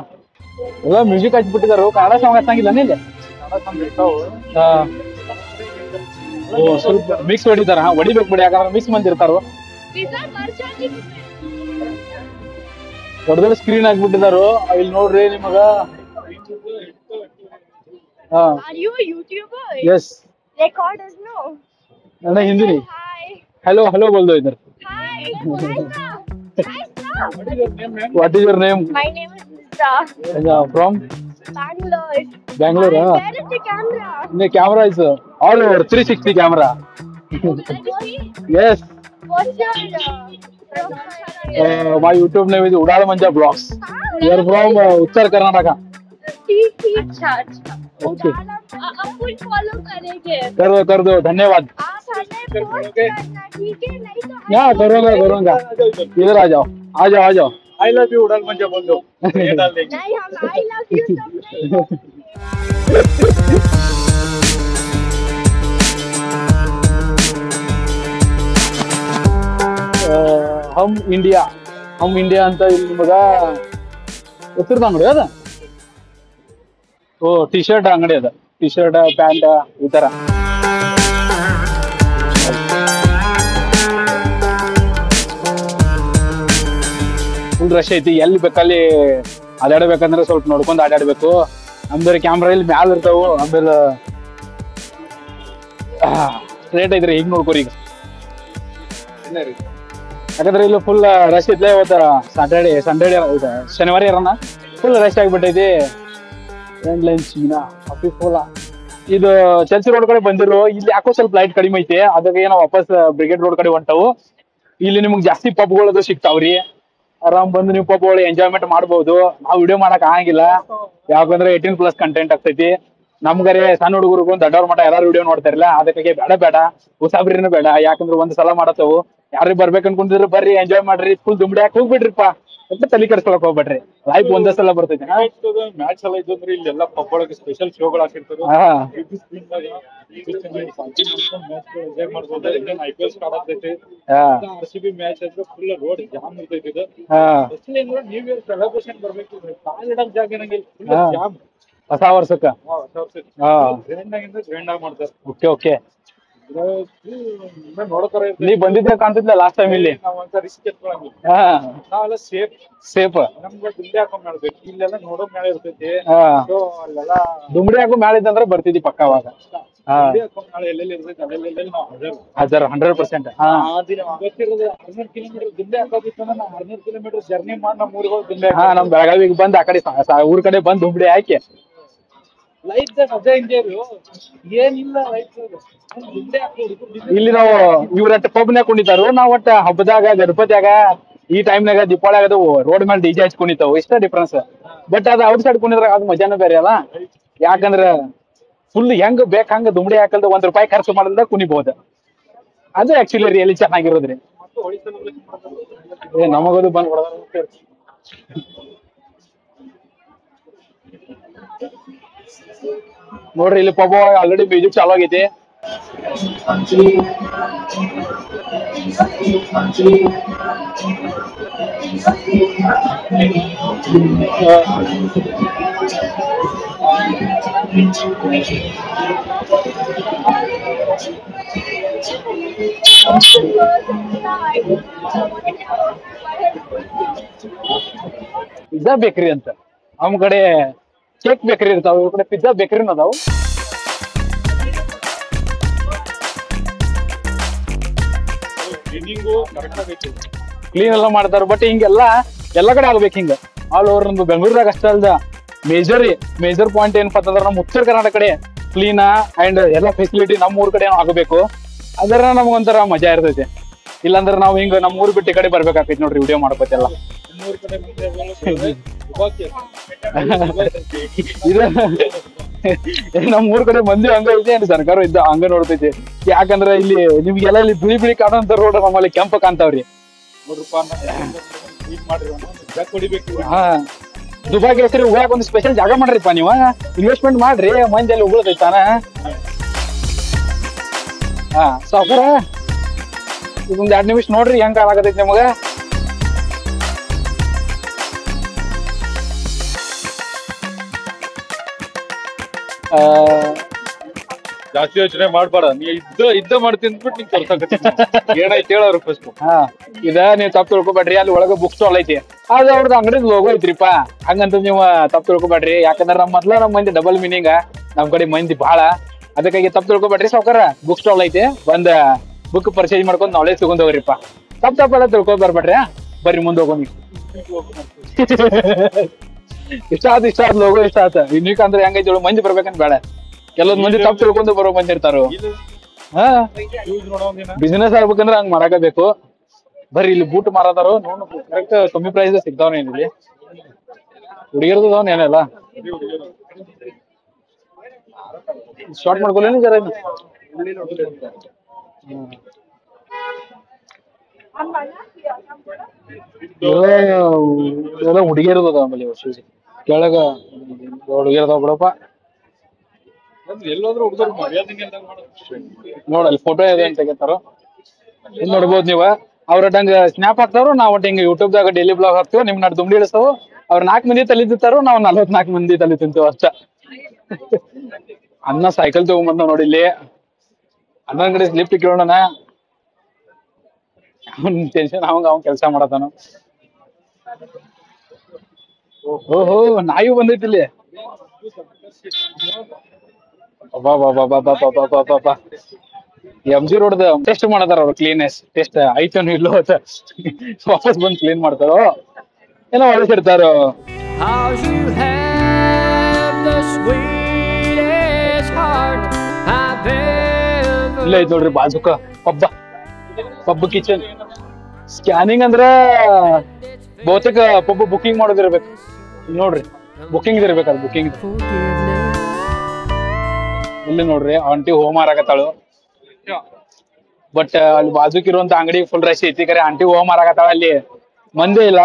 ಎಲ್ಲ ಮ್ಯೂಸಿಕ್ ಹಚ್ಬಿಟ್ಟಿದಾರು. ಕನ್ನಡ ಸಾಂಗ್ ಹಚ್ಚಂಗಿಲ್ಲ ಇಲ್ಲಿ. ಸ್ವಲ್ಪ ಮಿಕ್ಸ್ ಹೊಡಿತಾರ. ಹೊಡಿಬೇಕು ಬಿಡಿ, ಯಾಕಂದ್ರೆ ಮಿಕ್ಸ್ ಮಂದಿ ಇರ್ತಾರು. ದೊಡ್ಡ ದೊಡ್ಡ ಸ್ಕ್ರೀನ್ ಹಾಕ್ಬಿಟ್ಟಿದಾರು. ಇಲ್ಲಿ ನೋಡ್ರಿ ನಿಮಗ. ಎಸ್ ನನ್ನ ಹಿಂದಿ हेलो हेलो बोल दो इधर. What is your name? My name is Nisra. From? Bangalore. Bangalore, huh? Where is the camera? The camera is all over 360 camera. Yes. What's your profile? My YouTube name is Udal Manja Vlogs. We are from Uttar Karnataka. ठीक chat. Okay. फुल फॉलो करेंगे. कर दो धन्यवाद. आप हमें पोस्ट करना, ठीक है? नहीं तो हाँ करूँगा. इधर आ जाओ. आई लव यू उड़ाल मंजा बोल दो. नहीं, हम आई लव यू सब नहीं बोलते. हम इंडिया ಅಂತ ಇಲ್ಲಿ ನಿಮಗ ಗೊತ್ತಿರ್ತ ಅಂಗಡಿ ಅದ. ಓ ಟಿ ಶರ್ಟ್ ಅಂಗಡಿ ಅದ. ಟಿ ಶರ್ಟ್ ಪ್ಯಾಂಟ್ ಈ ತರ. ಫುಲ್ ರಶ್ ಐತಿ. ಎಲ್ಲಿ ಬೇಕಲ್ಲಿ ಅಡ್ಯಾಡ್ಬೇಕಂದ್ರೆ ಸ್ವಲ್ಪ ನೋಡ್ಕೊಂಡ್ ಅಡ್ಯಾಡ್ಬೇಕು. ನಮ್ದ್ರ ಕ್ಯಾಮ್ರಾ ಇಲ್ಲಿ ಮ್ಯಾಲ ಇರ್ತಾವು. ಆಮೇಲೆ ಸ್ಟ್ರೇಟ್ ಐತ್ರಿ. ಹಿಂಗ್ ನೋಡ್ಕೋರಿ. ಈಗ ಯಾಕಂದ್ರೆ ಇಲ್ಲಿ ಫುಲ್ ರಶ್ ಇದ್ಲೆ ಇವತ್ತು ಸಂಡೇ ಶನಿವಾರ ಇರೋಣ ಫುಲ್ ರಶ್ ಆಗಿಬಿಟ್ಟೈತಿ. ಇದು ಚರ್ಚಿ ರೋಡ್ ಕಡೆ ಬಂದಿರು, ಇಲ್ಲಿ ಯಾಕೋ ಸ್ವಲ್ಪ ಲೈಟ್ ಕಡಿಮೆ ಐತಿ, ಅದಕ್ಕೆ ಏನೋ ವಾಪಸ್ ಬ್ರಿಗೇಡ್ ರೋಡ್ ಕಡೆ ಹೊಂಟವು. ಇಲ್ಲಿ ನಿಮ್ಗೆ ಜಾಸ್ತಿ ಪಬ್ಗಳು ಸಿಗ್ತಾವ್ರಿ, ಆರಾಮ್ ಬಂದು ನೀವು ಪಬ್ಗಳು ಎಂಜಾಯ್ಮೆಂಟ್ ಮಾಡ್ಬೋದು. ನಾವು ವಿಡಿಯೋ ಮಾಡಕ್ ಆಗಂಗಿಲ್ಲ, ಯಾಕಂದ್ರೆ 18+ ಕಂಟೆಂಟ್ ಆಗ್ತೈತಿ. ನಮ್ಗರೆ ಸಣ್ಣ ಹುಡುಗರಿಗೂ ದೊಡ್ಡವ್ರ ಮಠ ಎಲ್ಲಾರು ವಿಡಿಯೋ ನೋಡ್ತಾರಿಲ್ಲ, ಅದಕ್ಕೆ ಬೇಡ ಉಸಾಬ್ರಿನೂ ಬೇಡ. ಯಾಕಂದ್ರೆ ಒಂದ್ ಸಲ ಮಾಡತ್ತವು, ಯಾರು ಬರ್ಬೇಕು ಅನ್ಕೊಂಡಿದ್ರು ಬರ್ರಿ ಎಂಜಾಯ್ ಮಾಡ್ರಿ, ಫುಲ್ ದುಮ್ಡಿ ಹಾಕಿ ಹೋಗ್ಬಿಡ್ರಿಪ್ಪ ಅಂತ ತಲೆ ಕೆಡ್ಸ್ಕೊಳಕ್ ಹೋಗ್ಬೇಡ್ರಿ. ಲೈಫ್ ಒಂದೇ ಸಲ ಬರ್ತೈತಿ. ಮ್ಯಾಚ್ ಎಲ್ಲ ಇದ್ರೆ ಇಲ್ಲೆಲ್ಲ ಪಬ್ಗಳಿಗೆ ಸ್ಪೆಷಲ್ ಶೋಗಳು ಹಾಕಿರ್ತಾರೆ. ಎಂಜಾಯ್ ಮಾಡ್ಬೋದು. IPL ಸ್ಟಾರ್ಟ್ ಆಗ್ತೈತಿ, RCB ಮ್ಯಾಚ್ ಅಂದ್ರೆ ಫುಲ್ ರೋಡ್ ಜಾಮ್ ಇರ್ತೈತಿ. ಇದು ನ್ಯೂ ಇಯರ್ ಸೆಲೆಬ್ರೇಷನ್ ಬರ್ಬೇಕು, ಕಾಲ್ ಇಡಕ್ ಜಾಗ ಇರಂಗಿಲ್ಲ, ಫುಲ್ ಜಾಮ್. ಹೊಸ ವರ್ಷಕ್ಕ ಗ್ರ್ಯಾಂಡ್ ಆಗಿ ಮಾಡ್ತಾರೆ. ಓಕೆ ನೋಡೋತರ ನೀ ಬಂದಿದ್ದೆ ಕಾಣ್ತಿದ್ಲ ಲಾಸ್ಟ್ ಟೈಮ್ ಇಲ್ಲಿ. ರಿಸ್ಕ್ ಎತ್ಕೊಳಂಗಿಲ್ಲ, ನಾವೆಲ್ಲ ಸೇಫ್. ನಮ್ಗೆ ದುಂಡೆ ಹಾಕೊಂಡ್ ಮಾಡ್ಬೇಕು, ಇಲ್ಲೆಲ್ಲ ನೋಡೋ ಮೇಳ ಇರ್ತೈತಿ. ಅಲ್ಲೆಲ್ಲ ದುಂಬಡಿ ಹಾಕೋ ಮ್ಯಾಲ ಇದ್ದಂದ್ರೆ ಬರ್ತಿದ್ದಿ ಪಕ್ಕ ಅವಾಗ. ಎಲ್ಲೆಲ್ಲಿ ಇರ್ತೈತಿ ಅಲ್ಲೆಲ್ಲಿ ನಾವು ಹಾಜರ್ 100%. ಗೊತ್ತಿರೋದು 600 ಕಿಲೋಮೀಟರ್ ದುಂಡೆ ಹಾಕೋದಿತ್ತು. ನಾವು 600 ಕಿಲೋಮೀಟರ್ ಜರ್ನಿ ಮಾಡಿ ನಮ್ಮ ಊರಿಗೆ ಹೋಗಿ ದುಂಡೆ ನಮ್ ಬೆಳಗಾವಿಗೆ ಬಂದ್ ಆ ಕಡೆ ಊರ್ ಕಡೆ ಬಂದ್ ದುಂಬಡಿ ಹಾಕಿ ಲೈಫ್ ಅದೇ ಎಂಜಾಯ್. ಏನಿಲ್ಲ ಲೈಫ್ ಇಲ್ಲಿ ನಾವು ಇವ್ರ ಪಬ್ನ್ಯಾಗ ಕುಣಿತಾರು, ನಾವ್ ಒಟ್ಟ ಹಬ್ಬದಾಗ ಗಣಪತಿಯಾಗ ಈ ಟೈಮ್ನಾಗ ದೀಪಾವಳಿಯಾಗ ಅದು ರೋಡ್ ಮೇಲೆ DJ ಹಚ್ಕೊಂಡಿತಾವ, ಇಷ್ಟ ಡಿಫ್ರೆನ್ಸ್. ಬಟ್ ಅದು ಔಟ್ ಸೈಡ್ ಕುಣಿದ್ರಾಗ ಅದು ಮಜಾನ ಬೇರೆ ಅಲ್ಲ. ಯಾಕಂದ್ರ ಫುಲ್ ಹೆಂಗ್ ಬೇಕ್ ಹಂಗ ದುಮ್ಡಿ ಹಾಕಲ್ದ ₹1 ಖರ್ಚು ಮಾಡಲ್ದ ಕುಣಿಬಹುದು. ಅದು ಆಕ್ಚುಲಿ ರಿಯಲಿ ಚೆನ್ನಾಗಿರೋದ್ರಿ. ನಮಗದು ಬಂದ್ ನೋಡ್ರಿ ಇಲ್ಲಿ ಪಬ್ ಆಲ್ರೆಡಿ ಮ್ಯೂಸಿಕ್ ಚಾಲು ಆಗೈತಿ. ಪಿಜ್ಜಾ ಬೇಕರಿ ಅಂತ ನಮ್ ಕಡೆ ಕೇಕ್ ಬೇಕರಿ ಇರ್ತಾವ, ಇವ್ರ ಕಡೆ ಪಿಜ್ಜಾ ಬೇಕರಿನ ಅದಾವು. ಕ್ಲೀನ್ ಎಲ್ಲ ಮಾಡ್ತಾರ. ಬಟ್ ಹಿಂಗೆಲ್ಲ ಎಲ್ಲಾ ಕಡೆ ಆಗ್ಬೇಕು, ಹಿಂಗ ಆಲ್ ಓವರ್. ನಮ್ದು ಬೆಂಗಳೂರಾಗ ಅಷ್ಟ ಅಲ್ದ ಮೇಜರ್ ಪಾಯಿಂಟ್ ಏನಪ್ಪಾ ಅಂತಂದ್ರ ನಮ್ ಉತ್ತರ ಕರ್ನಾಟಕ ಕಡೆ ಕ್ಲೀನ್ ಅಂಡ್ ಎಲ್ಲ ಫೆಸಿಲಿಟಿ ನಮ್ಮ ಊರ್ ಕಡೆ ಆಗ್ಬೇಕು. ಅದರ ನಮ್ಗೊಂಥರ ಮಜಾ ಇರ್ತೈತಿ. ಇಲ್ಲಾಂದ್ರೆ ನಾವು ಹಿಂಗ ನಮ್ಮ ಊರ್ ಬಿಟ್ಟು ಕಡೆ ಬರ್ಬೇಕಾಕೈತಿ ನೋಡ್ರಿ ವಿಡಿಯೋ ಮಾಡ್ಕೋತೆಲ್ಲ. ನಮ್ ಊರ್ ಕಡೆ ಮಂದಿ ಹಂಗ ಐತಿ ಅಂಡ್ ಸರ್ಕಾರ ಇದ್ದ ಹಂಗ ನೋಡ್ತೈತಿ. ಯಾಕಂದ್ರ ಇಲ್ಲಿ ನಿಮ್ಗೆಲ್ಲ ಇಲ್ಲಿ ಬಿಳಿ ಕಾಣುವಂತ ರೋಡ್ ನಮ್ಮಲ್ಲಿ ಕೆಂಪ ಕಾಣ್ತಾವ್ರಿ. ದುಬಾಗಿ ಹೆಸರು ಉಗಾಕ್ ಒಂದು ಸ್ಪೆಷಲ್ ಜಾಗ ಮಾಡ್ರಿಪ್ಪ, ನೀವ ಇನ್ವೆಸ್ಟ್ಮೆಂಟ್ ಮಾಡ್ರಿ, ಮಂದಿ ಅಲ್ಲಿ ಉಗುಳತೈತಾನ. ಸಾವುಕಾರ ಇದೊಂದ್ 2 ನಿಮಿಷ ನೋಡ್ರಿ ಹೆಂಗ್ ಕಾಲಾಗತೈತಿ ನಮಗ. ಜಾಸ್ತಿ ಯೋಚನೆ ಮಾಡ್ಬೇಡ, ನೀ ಇದ್ದ ಮಾಡ್ತೀನಿ ಬಿಟ್ಟು ನಿಂಗೆ ತೋರ್ಸಕತ್ತೀನಿ ಏನಾಯ್ತು ಹೇಳವ್ರು ಫಸ್ಟ್. ಇದ ನೀವ್ ತಪ್ಪು ತಿಳ್ಕೊಬೇಡ್ರಿ, ಅಲ್ಲಿ ಒಳಗ ಬುಕ್ ಸ್ಟಾಲ್ ಐತಿ, ಅದ್ ಅವ್ರದ್ದು ಅಂಗಡಿದ್ ಲೋಗೋ ಐತ್ರಿಪಾ. ಹಂಗಂತ ನೀವ್ ತಪ್ಪು ತಿಳ್ಕೊಬೇಡ್ರಿ. ಯಾಕಂದ್ರ ನಮ್ ಮಂದಿ ಡಬಲ್ ಮೀನಿಂಗ್, ನಮ್ ಕಡೆ ಮಂದಿ ಬಾಳ, ಅದಕ್ಕಾಗಿ ತಪ್ಪು ತಿಳ್ಕೊಬೇಡ್ರಿ. ಸಾವ್ಕಾರ ಬುಕ್ ಸ್ಟಾಲ್ ಐತಿ, ಬಂದ್ ಬುಕ್ ಪರ್ಚೇಸ್ ಮಾಡ್ಕೊಂಡ್ ನಾಲೆಜ್ ತಗೊಂಡ್ ಹೋಗ್ರಿಪ್ಪ. ತಪ್ಪೆಲ್ಲ ತಿಳ್ಕೊಂಡ್ ಬರ್ಬೇಡ್ರಿ. ಬರ್ರಿ ಮುಂದೆ ಹೋಗೋಣ. ಇಷ್ಟ ಆದ ಲೋಗೋ ಇಷ್ಟ ಆತ. ಯುನಿಕ್ ಅಂದ್ರೆ ಹೆಂಗೈತಿ ಮಂದಿ ಬರ್ಬೇಕಂತ ಬೇಡ, ಕೆಲವೊಂದ್ ಮಂದಿ ತಪ್ಪು ತಿಳ್ಕೊಂಡು ಬರೋ ಮಂದಿ ಇರ್ತಾರ. ಬಿಸಿನೆಸ್ ಆಗ್ಬೇಕಂದ್ರ ಹಂಗ್ ಮಾಡಾಕಬೇಕು. ಬರ್ರಿ ಇಲ್ಲಿ ಬೂಟ್ ಮಾರದಾರು, ನೋಡ್ ಕರೆಕ್ಟ್ ಕಮ್ಮಿ ಪ್ರೈಸ್ ಸಿಗ್ತಾವ. ಇಲ್ಲಿ ಹುಡುಗಿರ್ದವನ್ ಏನೆಲ್ಲ ಶಾರ್ಟ್ ಮಾಡ್ಕೊಲೇನಿ ಜರ. ಎಲ್ಲ ಹುಡುಗಿಯರ್ದದ ಆಮೇಲೆ ಕೆಳಗ ಹುಡುಗಿಯರ್ದಾವ ಬಿಡಪ್ಪ. ಎಲ್ಲೋದ್ರು ಹುಡುಗರು ನೋಡಲ್ಲಿ ಫೋಟೋ ಇದೆ ಅಂತ ತೆಗಿತಾರ, ಇಲ್ಲಿ ನೋಡ್ಬೋದು ನೀವ. ಅವ್ರ ಹಂಗ ಸ್ನ್ಯಾಪ್ ಹಾಕ್ತಾರ, ನಾವ್ ಒಟ್ಟು ಹಿಂಗ ಯೂಟ್ಯೂಬ್ದಾಗ ಡೈಲಿ ಬ್ಲಾಗ್ ಹಾಕ್ತಿವ. ನಿಮ್ ನಾಡ್ ದುಂಬಡಿ ಇಳಿಸ್ತಾವ. ಅವ್ರ 4 ಮಂದಿ ತಲೆ ತಿಂತಾರ, ನಾವ್ 44 ಮಂದಿ ತಲೆ ತಿಂತೀವ ಅಷ್ಟ. ಅನ್ನ ಸೈಕಲ್ ತಗೊಂಬಂದ ನೋಡಿಲ್ಲಿ. ಅಣ್ಣನ ಕಡೆ ಸ್ಲಿಪ್ ಕೇಳೋಣ, ಅವನ್ ಟೆನ್ಷನ್ ಅವಂಗ ಅವ್ನ್ ಕೆಲ್ಸ ಮಾಡತಾನ. ಓಹೋ ನಾಯಿ ಬಂದೈತಿ ಇಲ್ಲಿ. MG ರೋಡ್ ಟೆಸ್ಟ್ ಮಾಡತಾರ ಅವ್ರು ಕ್ಲೀನೆಸ್ ಟೆಸ್ಟ್ ಐತನು ಇಲ್ಲೋ ಅಂತ ವಾಪಸ್ ಬಂದು ಕ್ಲೀನ್ ಮಾಡ್ತಾರೋ ಏನೋ ಹೊಳಿಸಿರ್ತಾರೋ. ಇಲ್ಲ ಐತ್ ನೋಡ್ರಿ ಬಾಜುಕ ಪಬ್ ಕಿಚನ್ ಸ್ಕ್ಯಾನಿಂಗ್ ಅಂದ್ರ ಬಹುತೇಕ ಪಬ್ ಬುಕಿಂಗ್ ಮಾಡೋದಿರ್ಬೇಕು ನೋಡ್ರಿ, ಬುಕಿಂಗ್ ಇರ್ಬೇಕು ಅದು ಬುಕಿಂಗ್. ಇಲ್ಲಿ ನೋಡ್ರಿ ಆಂಟಿ ಹೋಮ್ ಮಾರಾಕತ್ತಾಳು, ಬಟ್ ಅಲ್ಲಿ ಬಾಜುಕ್ ಇರುವಂತ ಅಂಗಡಿ ಫುಲ್ ರಶ್ ಐತಿ. ಕರೆ ಆಂಟಿ ಹೋಮ್ ಮಾರಾಕತ್ತಾಳ, ಅಲ್ಲಿ ಮಂದಿ ಇಲ್ಲ.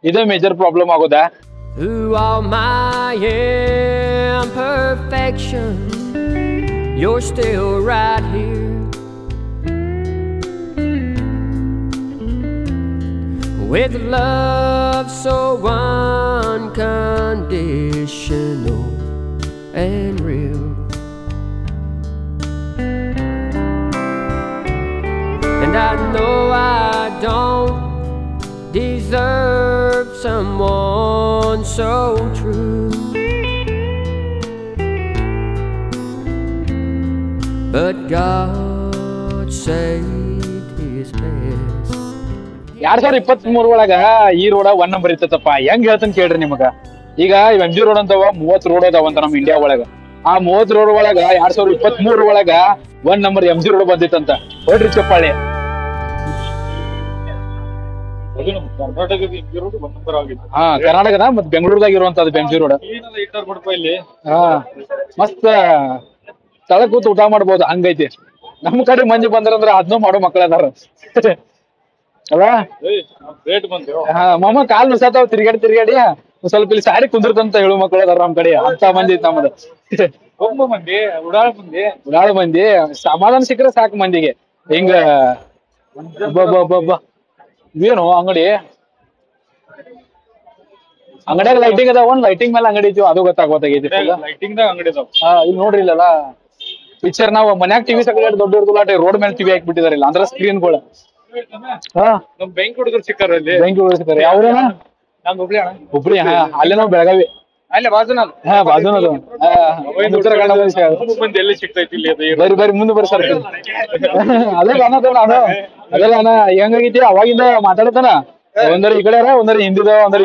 ಇದೇ ಮೇಜರ್ ಪ್ರಾಬ್ಲಮ್ ಆಗೋದಾ. Through all my imperfections, you're still right here. With love so unconditional and real. And I know I don't deserve someone so true, but God saved his best. 2023 ಒಳಗ ಈ ರೋಡ 1 ನಂಬರ್ ಇತ್ತಪ್ಪ. ಹೆಂಗ್ ಹೇಳ್ತಾನೆ ಕೇಳ್ರಿ ನಿಮಗ. ಈಗ MG ರೋಡ್ ಅಂತವ 30 ರೋಡ್ ಅದಾವಂತ ನಮ್ ಇಂಡಿಯಾ ಒಳಗ. ಆ 30 ರೋಡ್ ಒಳಗ 2023 ಒಳಗ 1 ನಂಬರ್ MG ರೋಡ್ ಬಂದಿತ್ತಂತ. ನೋಡ್ರಿ ಚಪ್ಪಾಳೆ. ಕರ್ನಾಟಕದ ಮತ್ ಬೆಂಗಳೂರದಾಗ ಇರುವಂತದ್ದು MG ರೋಡ್. ಮಸ್ತ್ ಸ್ಥಳ ಕೂತ್ ಊಟ ಮಾಡ್ಬೋದು, ಹಂಗೈತಿ. ನಮ್ ಕಡೆ ಮಂದಿ ಬಂದ್ರಂದ್ರ ಅದನ್ನೂ ಮಾಡೋ ಮಕ್ಳ ಅದಾರ ಅಲ್ಲ. ಮಮ್ಮ ಕಾಲ್ ನುಸಾತಾವ್ ತಿರ್ಗಾಡಿ ಸ್ವಲ್ಪ ಇಲ್ಲಿ ಸಾರಿ ಕುಂದಿರ್ತಂತ ಹೇಳು ಮಕ್ಳು ಅದಾರ ನಮ್ ಕಡೆ. ಅಂತ ಮಂದಿ ನಮ್ದು ಉಡಾಳ ಮಂದಿ. ಸಮಾಧಾನ ಸಿಕ್ಕರೆ ಸಾಕು ಮಂದಿಗೆ. ಹಿಂಗ ಏನು ಅಂಗಡಿಯಾಗ ಲೈಟಿಂಗ್ ಅದಾವ, ಒಂದ್ ಲೈಟಿಂಗ್ ಮೇಲೆ ಅಂಗಡಿ ಐತಿ, ಅದು ಗೊತ್ತಾಗೈತಿ. ಇಲ್ಲಿ ನೋಡ್ರಿ ಇಲ್ಲಲ್ಲ ಪಿಕ್ಚರ್ ನಾವು ಮನ್ಯಾಗ ಟಿವಿ ಸಕಲ ದೊಡ್ಡ ಇರ್ದುಲಾಟೆ ರೋಡ್ ಮೇಲೆ ಟಿವಿ ಹಾಕ್ಬಿಟ್ಟಿದಾರೆ ಇಲ್ಲ ಅಂದ್ರೆ ಸ್ಕ್ರೀನ್ಗಳು. ಬೆಂಕಿ ಹುಡುಗರು ಸಿಕ್ಕಾರ ಸಿಕ್ಕಾರೆ ಯಾವ್ರೇನ ಹುಬ್ಳಿ. ಅಲ್ಲೇ ನಾವು ಬೆಳಗಾವಿ ಬಾಜುನದು ಉತ್ತರ ಕನ್ನಡ ಎಲ್ಲಿ ಸಿಗ್ತೈತಿ ಬರಿ ಮುಂದೆ ಬರ್ರಿ ಸರ್. ಅದೆಲ್ಲ ಅಣ್ಣ ಹೆಂಗಾಗೈತಿ ಅವಾಗಿಂದ ಮಾತಾಡತಾನ. ಒಂದರ ಈ ಕಡೆ ಒಂದರ ಹಿಂದಿದ ಒಂದರ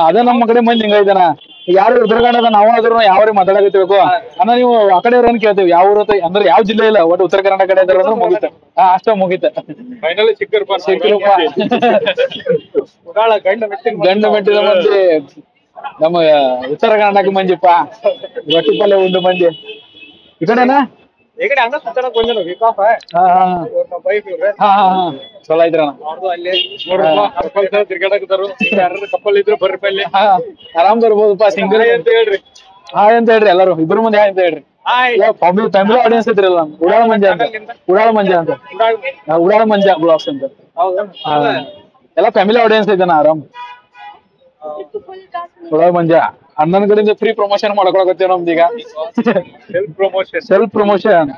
ಅದೇ ನಮ್ಮ ಕಡೆ ಮಂದಿ ಹಿಂಗೈತನ. ಯಾರು ಉತ್ತರ ಕನ್ನಡ ನಾವು ಆದ್ರೂ ಯಾವ ಮಾತಾಡಕತ್ಬೇಕು ಅನ್ನ. ನೀವು ಆ ಕಡೆ ಏನ್ ಕೇಳ್ತೀವಿ ಯಾವ ಊರ ಅಂದ್ರೆ ಯಾವ ಜಿಲ್ಲೆ ಇಲ್ಲ, ಒಟ್ಟು ಉತ್ತರ ಕನ್ನಡ ಕಡೆ ಇದ್ರೆ ಮುಗಿತ. ಅಷ್ಟ ಮುಗಿತ. ಗಂಡ ಮೆಟ್ಟಿದ ಮಂದಿ ನಮ್ಮ ಉತ್ತರ ಕನ್ನಡಕ್ಕೆ ಮಂದಿಪ್ಪ. ರೊಟ್ಟಿ ಪಲ್ಯ ಉಂಡು ಮಂದಿ ಈ ಕಡೆನಾ. ಚಲೋ ಐತ್ರಣ್ಣ. ಕಪ್ಪಲ್ ಇದ್ರು ಬರ್ರಿ ಪಲ್ಯ ಆರಾಮ್ ಬರ್ಬೋದಪ್ಪ. ಸಿಂಗಲ್ ಅಂತ ಹೇಳ್ರಿ, ಹಾಯ್ ಅಂತ ಹೇಳ್ರಿ ಎಲ್ಲರೂ. ಇಬ್ರು ಮಂದಿ ಹಾಯ್ ಅಂತ ಹೇಳ್ರಿ. ಫ್ಯಾಮಿಲಿ ಆಡಿಯನ್ಸ್ ಐತ್ರಿಲ್ಲ, ಉಡಾಳ ಮಂಜ ಅಂತ ಉಡಾಳ ಮಂಜ ಬ್ಲಾಗ್ಸ್ ಅಂತ ಎಲ್ಲ ಫ್ಯಾಮಿಲಿ ಆಡಿಯನ್ಸ್ ಐತನ ಆರಾಮ್. ಉಡಾಳ ಮಂಜ ಅಣ್ಣನ ಕಡೆಯಿಂದ ಫ್ರೀ ಪ್ರಮೋಷನ್ ಮಾಡ್ಕೊಳಕತ್ತೇವ ನಮ್ದೀಗ. ಸೆಲ್ಫ್ ಪ್ರಮೋಷನ್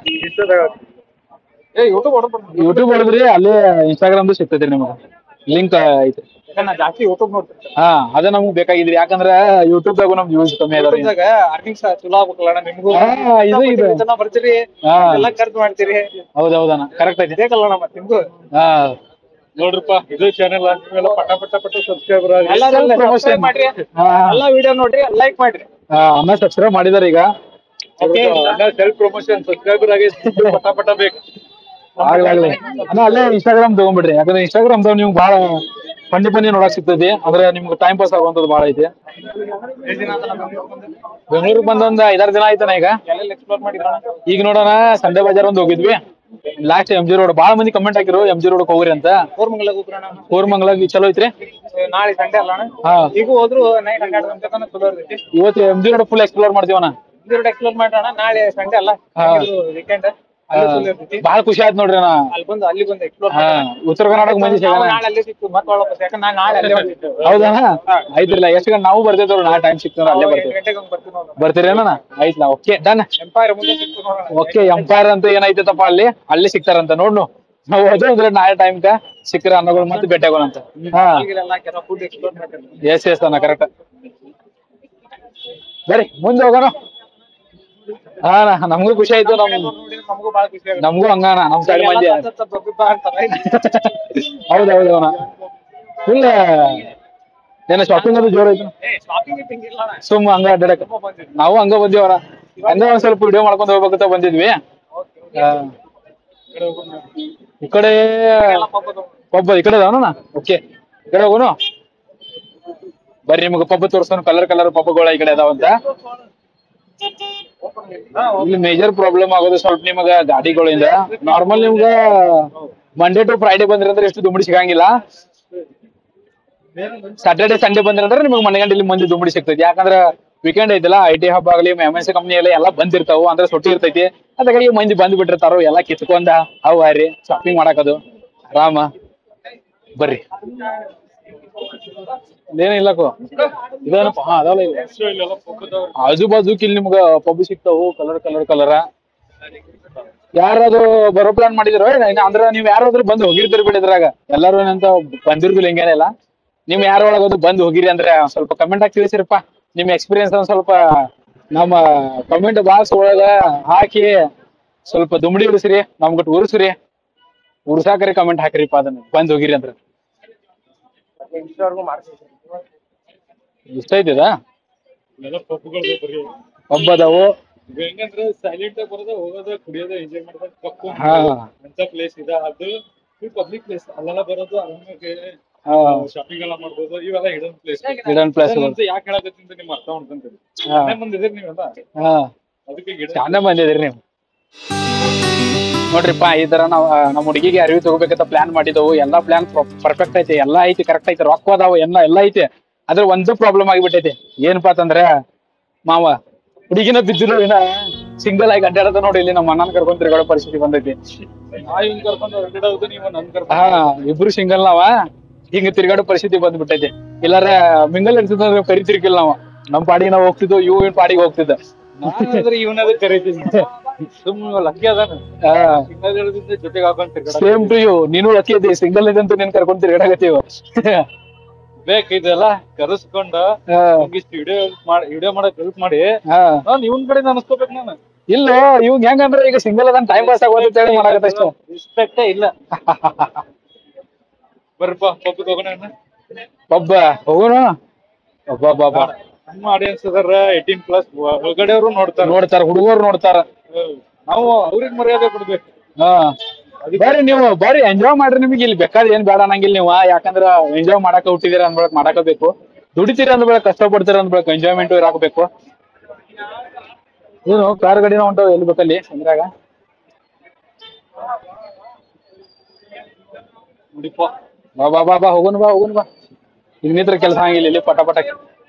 ಯೂಟ್ಯೂಬ್ ಹೊಡೆದ್ರಿ ಅಲ್ಲೇ ಇನ್ಸ್ಟಾಗ್ರಾಮ್ ಸಿಗ್ತೈತ್ರಿ ನಿಮ್ಗೆ ಲಿಂಕ್ ಐತೆ. ಜಾಸ್ತಿ ಯೂಟ್ಯೂಬ್ ನೋಡ್ತೀನಿ. ಅದೇ ನಮ್ಗ್ ಬೇಕಾಗಿದ್ರಿ, ಯಾಕಂದ್ರ ಯೂಟ್ಯೂಬ್ ದಾಗು ನಮ್ಗೆ ಯೂಸ್ ಕಮ್ಮಿ ಅದ. ಬರ್ತೀರಿ ಖರ್ಚು ಮಾಡ್ತೀರಿ. ಹೌದೌದಣ್ಣ ಕರೆಕ್ಟ್ ಐತಿ. ನಿಮ್ಗೂ ನೋಡ್ರಪ್ಪ ಇದು ಚಾನೆಲ್ ಪಟ ಸಬ್ಸ್ಕ್ರೈಬರ್ ಮಾಡ್ರಿ, ಎಲ್ಲಾ ವಿಡಿಯೋ ನೋಡ್ರಿ, ಲೈಕ್ ಮಾಡ್ರಿ. ಅನ್ನ ಸಬ್ಸ್ಕ್ರೈಬ್ ಮಾಡಿದಾರೆ ಈಗ. ಸೆಲ್ಫ್ ಪ್ರಮೋಷನ್ ಸಬ್ಸ್ಕ್ರೈಬರ್ ಆಗಿ ಪಟ ಬೇಕು. ಆಗ್ಲಾಗ್ಲಿ ಅಣ್ಣ ಅಲ್ಲೇ ಇನ್ಸ್ಟಾಗ್ರಾಮ್ ತಗೊಂಡ್ಬಿಡ್ರಿ. ಯಾಕಂದ್ರೆ ಇನ್ಸ್ಟಾಗ್ರಾಮ್ ದಾಗ ನಿಮ್ಗೆ ಬಹಳ ಫನ್ನಿ ನೋಡಕ್ ಸಿಗ್ತೈತಿ. ಅಂದ್ರೆ ನಿಮ್ಗೆ ಟೈಮ್ ಪಾಸ್ ಆಗುವಂತದ್ದು ಬಹಳ ಐತಿ. ಬೆಂಗಳೂರಿಗೆ ಬಂದೊಂದ್ 5-6 ದಿನ ಆಯ್ತಾನ ಈಗ. ಈಗ ನೋಡೋಣ ಸಂಡೆ ಬಜಾರ್ ಒಂದ್ ಹೋಗಿದ್ವಿ. ಲಾಸ್ಟ್ MG ರೋಡ್ ಬಾಳ ಮಂದಿ ಕಮೆಂಟ್ ಹಾಕಿರು MG ರೋಡ್ ಹೋಗ್ರಿ ಅಂತ. ಕೋರ್ಮಂಗಲಾಗ ಚಲೋ ಐತ್ರಿ. ನಾಳೆ ಸಂಡೆ ಅಲ್ಲ ಈಗ ಹೋದ್ರು ನೈಟ್ 12 ಗಂಟೆ ತನಕ ಚಲೋ ಇರ್ತೈತಿ. ಇವತ್ತು MG ರೋಡ್ ಫುಲ್ ಎಕ್ಸ್ಪ್ಲೋರ್ ಮಾಡ್ತೀವಣ್ಣ. ಎಕ್ಸ್ಪ್ಲೋರ್ ಮಾಡೋಣ. ನಾಳೆ ಸಂಡೆ ಅಲ್ಲ ವೀಕೆಂಡ್ ಬಹಳ ಖುಷಿ ಆಯ್ತು ನೋಡ್ರಿ. ಅಲ್ಲಿ ಬಂದು ಎಕ್ಸ್ಪ್ಲೋರ್ ಉತ್ತರ ಕರ್ನಾಟಕ ಮಂದಿ ಹೌದಾ ಆಯ್ತಿರ್ಲ. ಎಷ್ಟು ಗಂಟೆ ನಾವು ಬರ್ತೇವ್ರಿ. ನಾ ಟೈಮ್ ಸಿಕ್ತಾರ ಅಲ್ಲೇ ಬರ್ತೀರಿ ಅಣ್ಣ. ಆಯ್ತಲ್ಲ ಓಕೆ ಡನ್. ಓಕೆ ಎಂಪೈರ್ ಅಂತ ಏನೈತಪ್ಪ ಅಲ್ಲಿ ಸಿಗ್ತಾರಂತ ನೋಡ್ನು. ನಾವು ಹೋದ್ರೆ ಅಂದ್ರೆ ನಾಳೆ ಟೈಮ್ ಸಿಕ್ಕರ ಅನ್ನಗಳು ಮತ್ತೆ ಭೇಟಿ ಆಗೋಣಂತ. ಎಸ್ ಅಣ್ಣ ಕರೆಕ್ಟ್. ಬರ್ರಿ ಮುಂದೆ ಹೋಗೋಣ. ಹಾ ನಮಗೂ ಖುಷಿ ಆಯ್ತು. ನಮಗೂ ಬಾಳ ಖುಷಿ ಆಗುತ್ತೆ. ನಮಗೂ ಹಂಗಾನ ನಮ್ ಸೈಡ್ ಮಂದಿ ಹೌದೌದು ಅಣ್ಣ. ಫುಲ್ ಏನ ಶಾಪಿಂಗ್ ಅದು ಜೋರ್ ಐತಿ. ಸುಮ್ಮ ಹಂಗ ಅಡ್ಡಾಡಕ್ ನಾವು ಹಂಗ ಬಂದಿವರ. ಹಂಗ ಒಂದ್ ಸ್ವಲ್ಪ ವಿಡಿಯೋ ಮಾಡ್ಕೊಂಡ್ ಹೋಗ್ಬೇಕಂತ ಬಂದಿದ್ವಿ. ಈ ಕಡೆ ಪಬ್ಬ ಈ ಕಡೆ ಅದಾವಣ್ಣ. ಓಕೆ ಈ ಕಡೆ ಹೋಗೋಣ ಬರ್ರಿ. ನಿಮ್ಗೆ ಪಬ್ಬ ತೋರ್ಸೋಣ. ಕಲರ್ ಪಬ್ಬಗಳ ಈ ಕಡೆ ಅದಾವಂತ. ಇಲ್ಲಿ ಮೇಜರ್ ಪ್ರಾಬ್ಲಮ್ ಆಗೋದು ಸ್ವಲ್ಪ ನಿಮಗ ಗಾಡಿಗಳಿಂದ. ನಾರ್ಮಲ್ ನಿಮ್ಗ ಮಂಡೇ ಟು ಫ್ರೈಡೆ ಬಂದ್ರಂದ್ರೆ ಎಷ್ಟು ದುಂಬಡಿ ಸಿಗಂಗಿಲ್ಲ. ಸ್ಯಾಟರ್ಡೆ ಸಂಡೇ ಬಂದ್ರಂದ್ರೆ ನಿಮ್ಗೆ ಮನೆಗಂಡ ಇಲ್ಲಿ ಮಂದಿ ದುಂಬಡಿ ಸಿಗ್ತೈತಿ. ಯಾಕಂದ್ರ ವೀಕೆಂಡ್ ಐತಿಲ್ಲ. ಐಟಿ ಹಬ್ ಆಗ್ಲಿ MNC ಕಂಪ್ನಿ ಎಲ್ಲ ಬಂದಿರ್ತಾವ. ಅಂದ್ರೆ ಸುಟ್ಟಿ ಇರ್ತೈತಿ. ಅದಕ್ಕೆ ಮಂದಿ ಬಂದ್ ಬಿಟ್ಟಿರ್ತಾರೋ ಎಲ್ಲ ಕಿತ್ಕೊಂಡ ಅವ್ ಹಾರಿ ಶಾಪಿಂಗ್ ಮಾಡಾಕದು ಆರಾಮ. ಬರ್ರಿ ಇದೇನಿಲ್ಲಕೋ ಇದೇನಪ್ಪ. ಹಾ ಅದಾವಲ್ಲ ಆಜು ಬಾಜುಕ್ ಇಲ್ಲಿ ನಿಮ್ಗ ಪಬ್ಬು ಸಿಗ್ತಾವು. ಕಲರ್ ಯಾರಾದ್ರು ಬರೋ ಪ್ಲಾನ್ ಮಾಡಿದ್ರು ಅಂದ್ರ ನೀವ್ ಯಾರಾದ್ರೂ ಬಂದ್ ಹೋಗಿರ್ತೀರಿ ಬಿಡಿದ್ರಾಗ. ಎಲ್ಲಾರು ಏನಂತ ಬಂದಿರ್ದಿಲ್ಲ ಹಿಂಗೇನಿಲ್ಲ. ನಿಮ್ ಯಾರ ಒಳಗೋದು ಬಂದ್ ಹೋಗಿರಿ ಅಂದ್ರೆ ಸ್ವಲ್ಪ ಕಮೆಂಟ್ ಆಗಿ ತಿಳಿಸಿರಪ್ಪ. ನಿಮ್ ಎಕ್ಸ್ಪೀರಿಯನ್ಸ್ ಒಂದ್ ಸ್ವಲ್ಪ ನಮ್ಮ ಕಮೆಂಟ್ ಬಾಕ್ಸ್ ಒಳಗ ಹಾಕಿ ಸ್ವಲ್ಪ ದುಮ್ಡಿ ಉಳಿಸ್ರಿ. ನಮ್ಗಟ್ ಉರ್ಸ್ರಿ. ಉರ್ಸಾಕರಿ ಕಮೆಂಟ್ ಹಾಕ್ರಿಪ್ಪ ಅದನ್ನ ಬಂದ್ ಹೋಗಿರಿ ಅಂದ್ರೆ. ಇಷ್ಟ ಐತಿದ ಪಬ್ ಅದಾವು. ಹೆಂಗಂದ್ರೆ ಸೈಲೆಂಟ್ ಆಗಿ ಬರೋದ ಹೋಗೋದ ಕುಡಿಯೋದ ಎಂಜಾಯ್ ಮಾಡೋದ ಅಂತ ಪ್ಲೇಸ್ ಇದೆ. ಅದು ಪಬ್ಲಿಕ್ ಪ್ಲೇಸ್ ಅಲ್ಲೆಲ್ಲ ಬರೋದು ಆರಾಮಾಗಿ ಶಾಪಿಂಗ್ ಎಲ್ಲ ಮಾಡ್ಬೋದು. ಇವೆಲ್ಲ ಹಿಡನ್ ಪ್ಲೇಸ್ ಯಾಕೆ ಹೇಳಕತ್ತಿಂತ ನಿಮ್ ಅರ್ಥ ಮಾಡ್ಕೊಂತೀರಿ. ಬಂದಿದ್ರಿ ನೀವೆಲ್ಲ ಅದಕ್ಕೆ ಚಾನೆ ಬಂದಿದ್ರಿ ನೀವು. ನೋಡ್ರಿಪ್ಪ ಈ ತರ ನಾವ್ ನಮ್ಮ ಹುಡುಗಿಗೆ ಅರಿವಿ ತಗೋಬೇಕಂತ ಪ್ಲಾನ್ ಮಾಡಿದವು. ಎಲ್ಲಾ ಪ್ಲಾನ್ ಪರ್ಫೆಕ್ಟ್ ಐತಿ. ಎಲ್ಲಾ ಐತಿ ಕರೆಕ್ಟ್ ಐತಿ. ರೊಕ್ಕ ಅದಾವ ಎಲ್ಲ ಐತಿ. ಅದ್ರ ಒಂದು ಪ್ರಾಬ್ಲಮ್ ಆಗಿಬಿಟ್ಟೈತಿ. ಏನಪ್ಪಾ ಅಂತಂದ್ರ ಮಾವ ಹುಡುಗಿನ ಬಿದ್ದಿರೋ ಏನ ಸಿಂಗಲ್ ಆಗಿ ಅಡ್ಡಾಡದ ನೋಡಿ. ಇಲ್ಲಿ ನಮ್ಮ ಅಣ್ಣನ ಕರ್ಕೊಂಡ್ ತಿರ್ಗಾಡೋ ಪರಿಸ್ಥಿತಿ ಬಂದೈತಿ. ಇಬ್ರು ಸಿಂಗಲ್ ನಾವ ಹಿಂಗ ತಿರ್ಗಾಡೋ ಪರಿಸ್ಥಿತಿ ಬಂದ್ಬಿಟ್ಟೈತಿ. ಇಲ್ಲಾರ ಮಿಂಗಲ್ ಅನ್ಸಿದ್ರೆ ಕರಿತಿರ್ಕಿಲ್ಲ ನಾವ್. ನಮ್ ಪಾಡಿಗೆ ನಾವ್ ಹೋಗ್ತಿದ್ವು. ಇವನ್ ಪಾಡಿಗೆ ಹೋಗ್ತಿದ್ದ. ಇವನದ ಕರೀತೀನಿ. ಸುಮ್ಮನೆ ಲಕ್ಕಿ ಅದಾನ ಜೊತೆಗೆ ಹಾಕೊಂಡ್ ತಿರ್ಗಾಡ. Same to you. ನೀನು ಲಕ್ಕಿ ಐತಿ. ಸಿಂಗಲ್ ಇದಂತೂ ನೀನ್ ಕರ್ಕೊಂಡ್ ತಿರ್ಗಾಡಕತ್ತೀವ. ಬೇಕಿದೆಲ್ಲ ಕರೆಸ್ಕೊಂಡ ವಿಡಿಯೋ ಮಾಡಕ್ ಹೆಲ್ಪ್ ಮಾಡಿ ನಾನ್ ಇವನ್ ಕಡೆ ಅನ್ಸ್ಕೋಬೇಕು. ನಾನು ಇಲ್ಲ ಇವ್ ಹೆಂಗಂದ್ರ ಈಗ ಸಿಂಗಲ್ ಅದನ್ನ ಟೈಮ್ ಪಾಸ್ ಆಗೋದು ಹೇಳಿ ಮಾಡಕತ್ತ ಅಷ್ಟೇ. ರೆಸ್ಪೆಕ್ಟೇ ಇಲ್ಲ. ಬರ್ರಪ್ಪ ಪಬ್ಬ ಹೋಗೋಣ. ಪಬ್ಬ ಹೋಗೋಣ. ನಮ್ಮ ಆಡಿಯನ್ಸ್ ಅದಾರ 18+ ಹೊರಗಡೆಯವರು ನೋಡ್ತಾರ. ಹುಡುಗರು ನೋಡ್ತಾರ. ನಾವು ಅವ್ರಿಗೆ ಮರ್ಯಾದೆ ಕೊಡ್ಬೇಕು. ಬರ್ರಿ ನೀವು ಬರ್ರಿ ಎಂಜಾಯ್ ಮಾಡ್ರಿ. ನಿಮ್ಗೆ ಇಲ್ಲಿ ಬೇಕಾದ್ರೆ ಏನ್ ಬೇಡ ಅನ್ನಂಗಿಲ್ಲ ನೀವು. ಯಾಕಂದ್ರ ಎಂಜಾಯ್ ಮಾಡಾಕ ಹುಟ್ಟಿದೀರ ಅಂದ್ಬಳಕ್ ಮಾಡಾಕಬೇಕು. ದುಡಿತೀರ ಅಂದ್ಬಳಕ್ ಕಷ್ಟ ಪಡ್ತೀರ ಅಂದ್ಬಳಕ್ ಎಂಜಾಯ್ಮೆಂಟ್ ಇರಾಕಬೇಕು. ಏನು ಕಾರ್ ಗಾಡಿನ ಹೊಂಟಾವ ಎಲ್ಲಿ ಬೇಕಲ್ಲಿ ಚಂದ್ರಾಗ. ಬಾ ಹೋಗೋಣ ಬಾ. ಇನ್ನಿತ್ರ ಕೆಲಸ ಆಗಿಲ್ಲ ಇಲ್ಲಿ. ಪಟ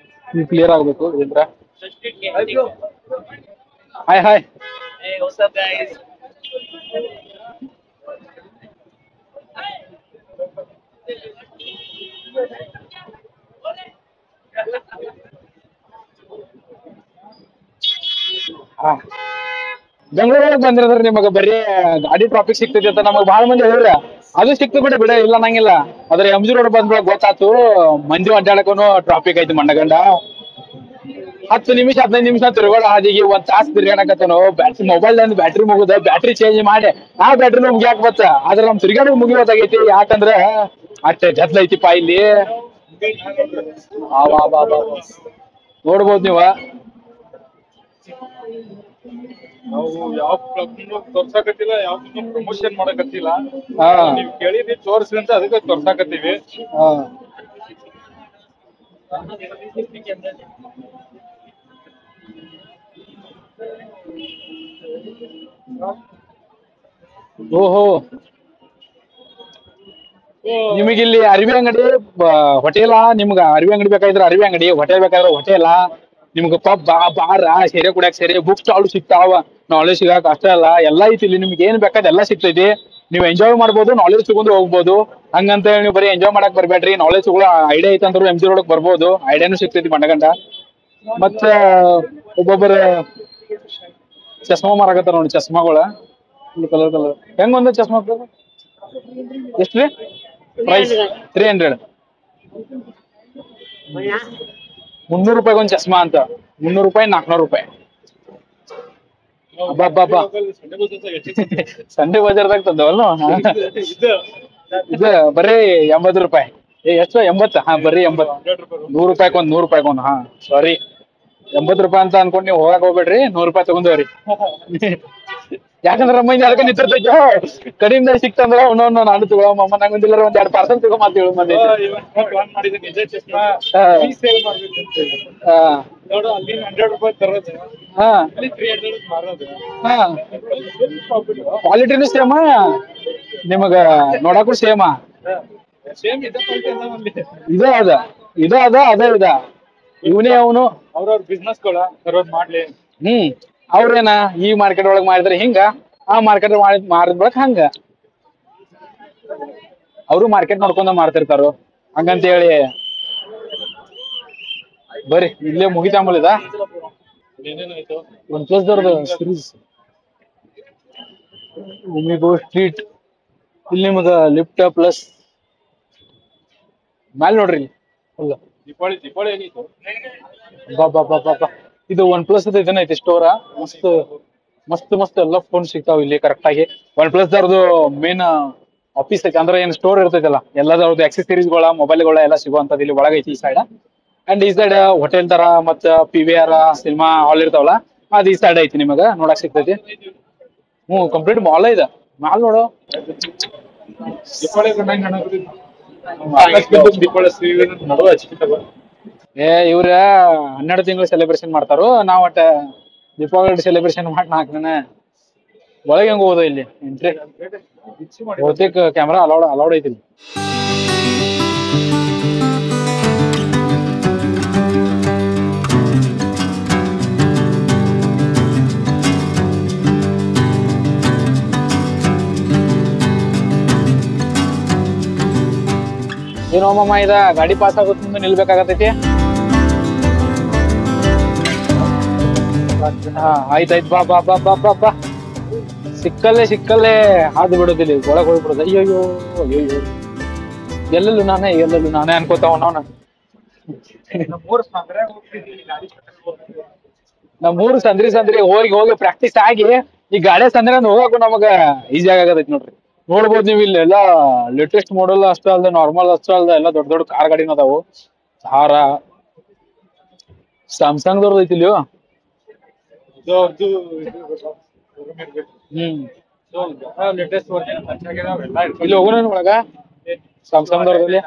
ಕ್ಲಿಯರ್ ಆಗ್ಬೇಕು ಇದ್ರ. ಹಾಯ್ ಬೆಂಗಳೂರೊಳಗೆ ಬಂದಿರಂದ್ರೆ ನಿಮಗ ಬರೀ ಗಾಡಿ ಟ್ರಾಫಿಕ್ ಸಿಗ್ತೈತಿ ಅಂತ ನಮಗ್ ಬಹಳ ಮಂದಿ ಹೇಳಿದ್ರ. ಅದು ಸಿಕ್ತು ಬಿಡ ಇಲ್ಲ ನಂಗಿಲ್ಲ. ಆದ್ರೆ MG ರೋಡ್ ಬಂದ್ಬಿಡ ಗೊತ್ತಾತು. ಮಂದಿ ಅಡ್ಡಾಡಕೋನು ಟ್ರಾಫಿಕ್ ಐತಿ ಮಂಡಗಂಡ. 10 ನಿಮಿಷ 15 ನಿಮಿಷ ತಿರುಗಾಡ ಹಾದಿಗೆ 1 ತಾಸು ತಿರ್ಗಾಡಕತ್ತೇನೋ. ಮೊಬೈಲ್ ಬ್ಯಾಟ್ರಿ ಮುಗುದ. ಬ್ಯಾಟ್ರಿ ಚೇಂಜ್ ಮಾಡಿ ಆ ಬ್ಯಾಟ್ರಿ ಮುಗಿಯಾಕ ಬತ್ತ. ಆದ್ರೆ ನಮ್ ತಿರ್ಗಾಡ ಮುಗಿಯೋದಾಗೈತಿ. ಯಾಕಂದ್ರ ಅಷ್ಟೇ ಜದ್ಲೈತಿಪ್ಪ ಇಲ್ಲಿ. ನೋಡ್ಬೋದು ನೀವ. ನಾವು ಯಾವ ತೋರ್ಸಾಕತ್ತಿಲ್ಲ, ಯಾವ್ದು ಪ್ರಮೋಷನ್ ಮಾಡಕತ್ತಿಲ್ಲ. ನೀವ್ ಕೇಳಿದ್ರಿ ತೋರ್ಸ್ರಿ ಅಂತ ಅದಕ್ಕೆ ತೋರ್ಸಾಕತ್ತೀವಿ. ಓಹೋ ನಿಮಗಿಲ್ಲಿ ಅರಿವಿ ಅಂಗಡಿ ಹೋಟೆಲ. ನಿಮ್ಗ ಅರಿವಿ ಅಂಗಡಿ ಬೇಕಾದ್ರೆ ಅರಿವಿ ಅಂಗಡಿ, ಹೋಟೆಲ್ ಬೇಕಾದ್ರೆ ಹೋಟೆಲ. ನಿಮ್ಗ ಪಬ್ ಬಾರ ಸೇರೆ ಕುಡಿಯಾಕ ಸೇರೆ, ಬುಕ್ ಸ್ಟಾಲ್ ಸಿಗ್ತಾವ. ನಾಲೆಜ್ ಸಿಗಾಕ ಅಷ್ಟೇ ಅಲ್ಲ ಎಲ್ಲಾ ಐತಿ ಇಲ್ಲಿ. ನಿಮ್ಗೆ ಏನ್ ಬೇಕಾದ ಎಲ್ಲಾ ಸಿಗ್ತೈತಿ. ನೀವ್ ಎಂಜಾಯ್ ಮಾಡ್ಬೋದು, ನಾಲೆಜ್ ತಗೊಂಡು ಹೋಗ್ಬೋದು. ಹಂಗಂತ ನೀವು ಬರೀ ಎಂಜಾಯ್ ಮಾಡಕ್ ಬರ್ಬೇಡ್ರಿ. ನಾಲೆಜ್ ತಗೊಳ್ಳೋ ಐಡಿಯಾ ಐತೆ ಅಂದ್ರು MG ರೋಡ್ ಬರ್ಬೋದು. ಐಡಿಯಾನು ಸಿಗ್ತೈತಿ ಮಂಡಗಂಡ. ಮತ್ತ ಒಬ್ಬೊಬ್ಬರ ಚಸ್ಮಾ ಮಾರಾಕತ್ತಾರ ನೋಡಿ. ಚಸ್ಮಾಗಳ ಕಲರ್ ಹೆಂಗ್ ಒಂದ ಚಸ್ಮಾ ಎಷ್ಟ್ರಿ ಪ್ರೈಸ್? 300. 300 ರೂಪಾಯಿಗೆ ಒಂದ್ ಚಸ್ಮಾ ಅಂತ. 300 ರೂಪಾಯಿ 400 ರೂಪಾಯಿ. ಹಬ್ಬ ಸಂಡೆ ಬಜಾರ್ದಾಗ ತಂದವಲ್ಲ ಇದು ಬರೀ 80 ರೂಪಾಯಿ. ಎಷ್ಟು 80? ಹಾ ಬರೀ 80. 100 ರೂಪಾಯಿಗೊಂದು 100 ರೂಪಾಯಿಗೊಂದು. ಹಾ ಸಾರಿ 80 ರೂಪಾಯಿ ಅಂತ ಅನ್ಕೊಂಡ್ ನೀವು ಹೋಗಕ್ ಹೋಗ್ಬೇಡ್ರಿ, 100 ರೂಪಾಯಿ ತಗೊಂಡವ್ರಿ. ಯಾಕಂದ್ರ ನಮ್ಮ ಅದಕ್ಕೆ ನಿಂತಿರ್ತೈತೆ ಕಡಿಮೆ ಸಿಕ್ತಂದ್ರ ಒಂದೊಂದು ನಾನು ತಗೊಳಮ್ಮ ನಂಗೊಂದಿಲ್ಲ ಒಂದ್ 2 ಪಾರ್ಸಲ್ ತಗೊಂಡ್ ಮಂದಿ. ನೋಡು ಅಲ್ಲಿ 100 ರೂಪಾಯಿ ತರೋದು, ಹಾ 300 ಮಾರೋದು. ಹಾ ಕ್ವಾಲಿಟಿನೂ ಸೇಮ, ನಿಮಗ ನೋಡಕ್ಕೂ ಸೇಮ. ಸೇಮ್ ಇದ ಅದ ಇದ ಅದ ಅದೇ ಇದ ಇವನೇ ಅವನು ಅವ್ರವ್ರ ಬಿಸ್ನೆಸ್ ಗಳ ಅವ್ರವ್ರು ಮಾಡ್ಲಿ. ಅವ್ರೇನ ಈ ಮಾರ್ಕೆಟ್ ಒಳಗ್ ಮಾಡಿದ್ರೆ ಹಿಂಗ, ಆ ಮಾರ್ಕೆಟ್ ಮಾರಿದ್ ಬಳಕ ಹಂಗ. ಅವರು ಮಾರ್ಕೆಟ್ ನೋಡ್ಕೊಂಡ ಮಾಡ್ತಿರ್ತಾರು ಹಂಗಂತ ಹೇಳಿ. ಬರ್ರಿ ಇಲ್ಲೇ ಮುಗಿತಾಂಬಲಿದ ಏನೇನಾಯ್ತು OnePlus ದವ್ರದ್ದು ಸೀರೀಸ್ ಉಮಿಗೋ ಸ್ಟ್ರೀಟ್. ಇಲ್ಲಿ ನಿಮಗ ಲಿಫ್ಟ್ ಪ್ಲಸ್ ಮ್ಯಾಲ್ ನೋಡ್ರಿ ಫುಲ್ ದೀಪಾವಳಿ ಏನಿತ್ತು. ಬಾ ಇದು OnePlus ಇದನ್ನ ಐತಿ ಸ್ಟೋರ. ಮಸ್ತ್ ಎಲ್ಲ ಫೋನ್ ಸಿಗ್ತಾವ ಇಲ್ಲಿ ಕರೆಕ್ಟ್ ಆಗಿ. OnePlus ದವ್ರದ್ದು ಮೇನ್ ಆಫೀಸ್ ಐತಿ, ಅಂದ್ರೆ ಏನ್ ಸ್ಟೋರ್ ಇರ್ತೈತಲ್ಲ ಎಲ್ಲದವ್ರದ್ದು ಆಕ್ಸೆಸರೀಸ್ ಗಳ ಮೊಬೈಲ್ ಗಳ ಎಲ್ಲ ಸಿಗುವಂತದ್ದು ಇಲ್ಲಿ ಒಳಗೈತಿ ಈ ಸೈಡ್. ಅಂಡ್ ಈ ಸೈಡ್ ಹೋಟೆಲ್ ತರ ಮತ್ತ PVR ಸಿನಿಮಾ ಹಾಲ್ ಇರ್ತಾವಲ್ಲ ಅದ್ ಈ ಸೈಡ್ ಐತಿ, ನಿಮಗ ನೋಡಕ್ ಸಿಗ್ತೈತಿ. ಕಂಪ್ಲೀಟ್ ಮಾಲ್ ಇದೆ ಮ್ಯಾಲ್ ನೋಡು. ದೀಪಾವಳಿ ದೀಪಾವಳಿ ನಡುವೆ ಹಚ್ಚಿಬಿಟ್ಟಾಗ ಇವ್ರ 12 ತಿಂಗಳು ಸೆಲೆಬ್ರೇಷನ್ ಮಾಡ್ತಾರು. ನಾವ್ ಒಟ್ಟ ದೀಪಾವಳಿ ಸೆಲೆಬ್ರೇಷನ್ ಮಾಡಿ 4 ದಿನ ಒಳಗೆ ಹೆಂಗ್ ಹೋಗೋದು ಇಲ್ಲಿ ಎಂಟ್ರಿ. ಬಹುತೇಕ ಕ್ಯಾಮ್ರಾ ಅಲೌಡ್ ಐತಿ. ಏನೋ ಮಾಮ ಇದ ಗಾಡಿ ಪಾಸ್ ಆಗುತ್ತೆ ಮುಂದೆ ನಿಲ್ಬೇಕಾಗತೈತಿ. ಹಾ ಆಯ್ತಾಯ್ತು ಬಾ ಸಿಕ್ಕಲ್ಲೇ ಹಾದು ಬಿಡೋದಿಲ್ಲ, ಒಳಗ್ ಹೋಗ್ಬಿಡೋದು. ಅಯ್ಯೋ ಎಲ್ಲೆಲ್ಲೂ ನಾನೇ ಅನ್ಕೋತಾವ ನಾನು. ನಮ್ಮೂರು ಸಂದ್ರಿ ಹೋಗಿ ಪ್ರಾಕ್ಟೀಸ್ ಆಗಿ ಈ ಗಾಡಿ ಸಂದ್ರೆ ಹೋಗಕ್ಕೂ ನಮಗ ಈಸಿ ಆಗತೈತಿ ನೋಡ್ರಿ. ನೋಡ್ಬೋದು ನೀವು ಇಲ್ಲಿ ಎಲ್ಲಾ ಲೇಟೆಸ್ಟ್ ಮಾಡಲ್ ಅಷ್ಟೇ ಅಲ್ದ ನಾರ್ಮಲ್ ಅಷ್ಟೇ ಅಲ್ದ ಎಲ್ಲ ದೊಡ್ಡ ಕಾರ್ ಗಾಡಿನ ಅದಾವು. ಸಾರ ಸ್ಯಾಮ್ಸಂಗ್ ದವ್ರದ್ದು ಐತಿ ಇಲ್ಲಿ. ಲೇಟೆಸ್ಟ್ ಇಲ್ಲಿ ಹೋಗೋಣ ಒಳಗ ಸ್ಯಾಮ್ಸಂಗ್ ದವ್ರಲ್ಲಿ.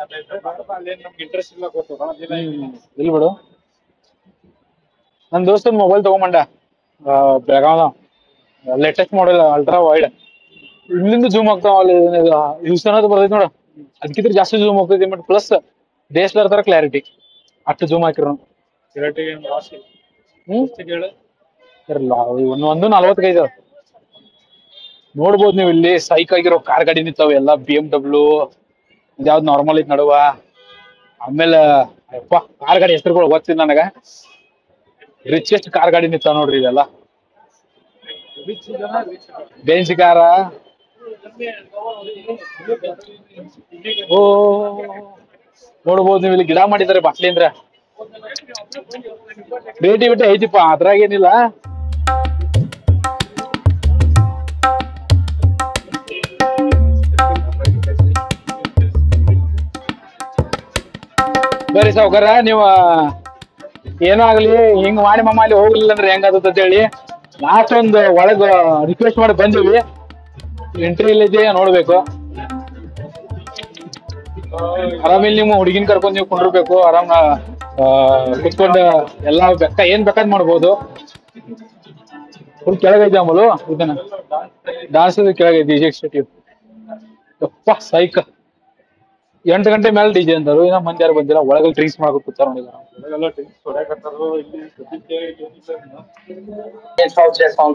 ನಮ್ಗೆ ಇಂಟ್ರೆಸ್ಟ್ ಇಲ್ಲ ಇಲ್ಲಿ ಬಿಡು. ನನ್ ದೋಸ್ತದ್ ಮೊಬೈಲ್ ತಗೊಂಬಂಡ Belgaum latest model ultra wide. ಇಲ್ಲಿಂದ ಜೂಮ್ ಆಗ್ತಾವ ಯೂಸನ್ ಬರ್ತೈತಿ ನೋಡ, ಅದಕ್ಕಿಂತ ಜಾಸ್ತಿ ಜೂಮ್ ಹೋಗ್ತೈತಿ. ಬಟ್ ಪ್ಲಸ್ DSLR ತರ ಕ್ಲಾರಿಟಿ ಅಷ್ಟು ಜೂಮ್ ಹಾಕಿರೋ. ಒಂದು 45 ನೋಡ್ಬೋದು ನೀವು ಇಲ್ಲಿ. ಸೈಕ್ ಆಗಿರೋ ಕಾರ್ ಗಾಡಿ ನಿಂತಾವ ಎಲ್ಲ. BMW ಇದ್ಯಾವ್ದು ನಾರ್ಮಲ್ ಐತಿ ನಡುವ. ಆಮೇಲೆ ಅಪ್ಪ ಕಾರ್ ಗಾಡಿ ಹೆಸರುಗಳು ಗೊತ್ತಿಲ್ಲ ನನಗ. ರಿಚೆಸ್ಟ್ ಕಾರ್ ಗಾಡಿ ನಿಂತಾವ ನೋಡ್ರಿ ಇದೆಲ್ಲ. ಬೆಂಚ್ ಕಾರ. ನೋಡ್ಬೋದು ನೀವು ಇಲ್ಲಿ ಗಿಡ ಮಾಡಿದ್ದಾರೆ ಬಾಟ್ಲಿ ಅಂದ್ರೆ. ಕ್ರಿಯೇಟಿವಿಟಿ ಐತಿಪ್ಪ ಅದ್ರಾಗ ಏನಿಲ್ಲ. ಬರೀ ಸಾವ್ಕಾರ ನೀವ ಏನೋ ಆಗ್ಲಿ ಹಿಂಗ್ ಮಾಡಿ ಮಾಮ ಅಲ್ಲಿ ಹೋಗ್ಲಿಲ್ಲ ಅಂದ್ರೆ ಹೆಂಗಾಗುತ್ತೆ ಅಂತ ಹೇಳಿ ಲಾಸ್ಟ್ ಒಂದ್ ಒಳಗ ರಿಕ್ವೆಸ್ಟ್ ಮಾಡಿ ಬಂದಿವಿ. ಎಂಟ್ರಿ ಇಲ್ಲಿದೆ ನೋಡ್ಬೇಕು. ಆರಾಮಿಲ್ಲಿ ನಿಮ್ಮ ಹುಡುಗಿನ ಕರ್ಕೊಂಡ್ ನೀವು ಕೊಂಡಿರ್ಬೇಕು. ಆರಾಮ್ ಕುತ್ಕೊಂಡ್ ಎಲ್ಲಾ ಏನ್ ಬೇಕಾದ್ ಮಾಡ್ಬೋದು. ಫುಲ್ ಕೆಳಗೈತೆ ಆಮಲು ಇದನ್ನ ಡಾನ್ಸ್ ಕೆಳಗೈತಿ. ಎಕ್ಸ್ಟಿವ್ ಯಪ್ಪ ಸೈಕ್ 8 ಗಂಟೆ ಮೇಲೆ DJ ಅಂತಾರು. ಇನ್ನ ಮಂದಿ ಯಾರು ಬಂದಿಲ್ಲ. ಒಳಗೆ ಡ್ರಿಂಕ್ಸ್ ಮಾಡಕ್ ಕೂತಾರ ನೋಡಿದಾರ.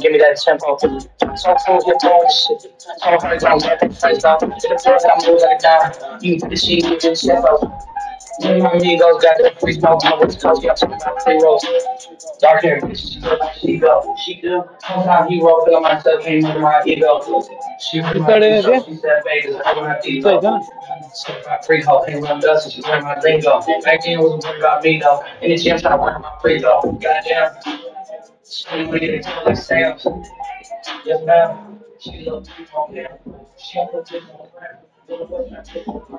Give me that tempo. So full your phone shit. So hard I'm rapping first off. I'm moving down. You the shit you just step up. Me and my amigos got that free smoke on the West Coast. Yeah, talking about free rolls. Dark hair, she go. Sometimes he roll feel myself came with my ego. She said, baby, I'm not ego. Free hoe, ain't run dust, she turned my lingo. Back then, wasn't worried about me though. In the gym, trying to work my free throw. Goddamn. She really did it like Sam's.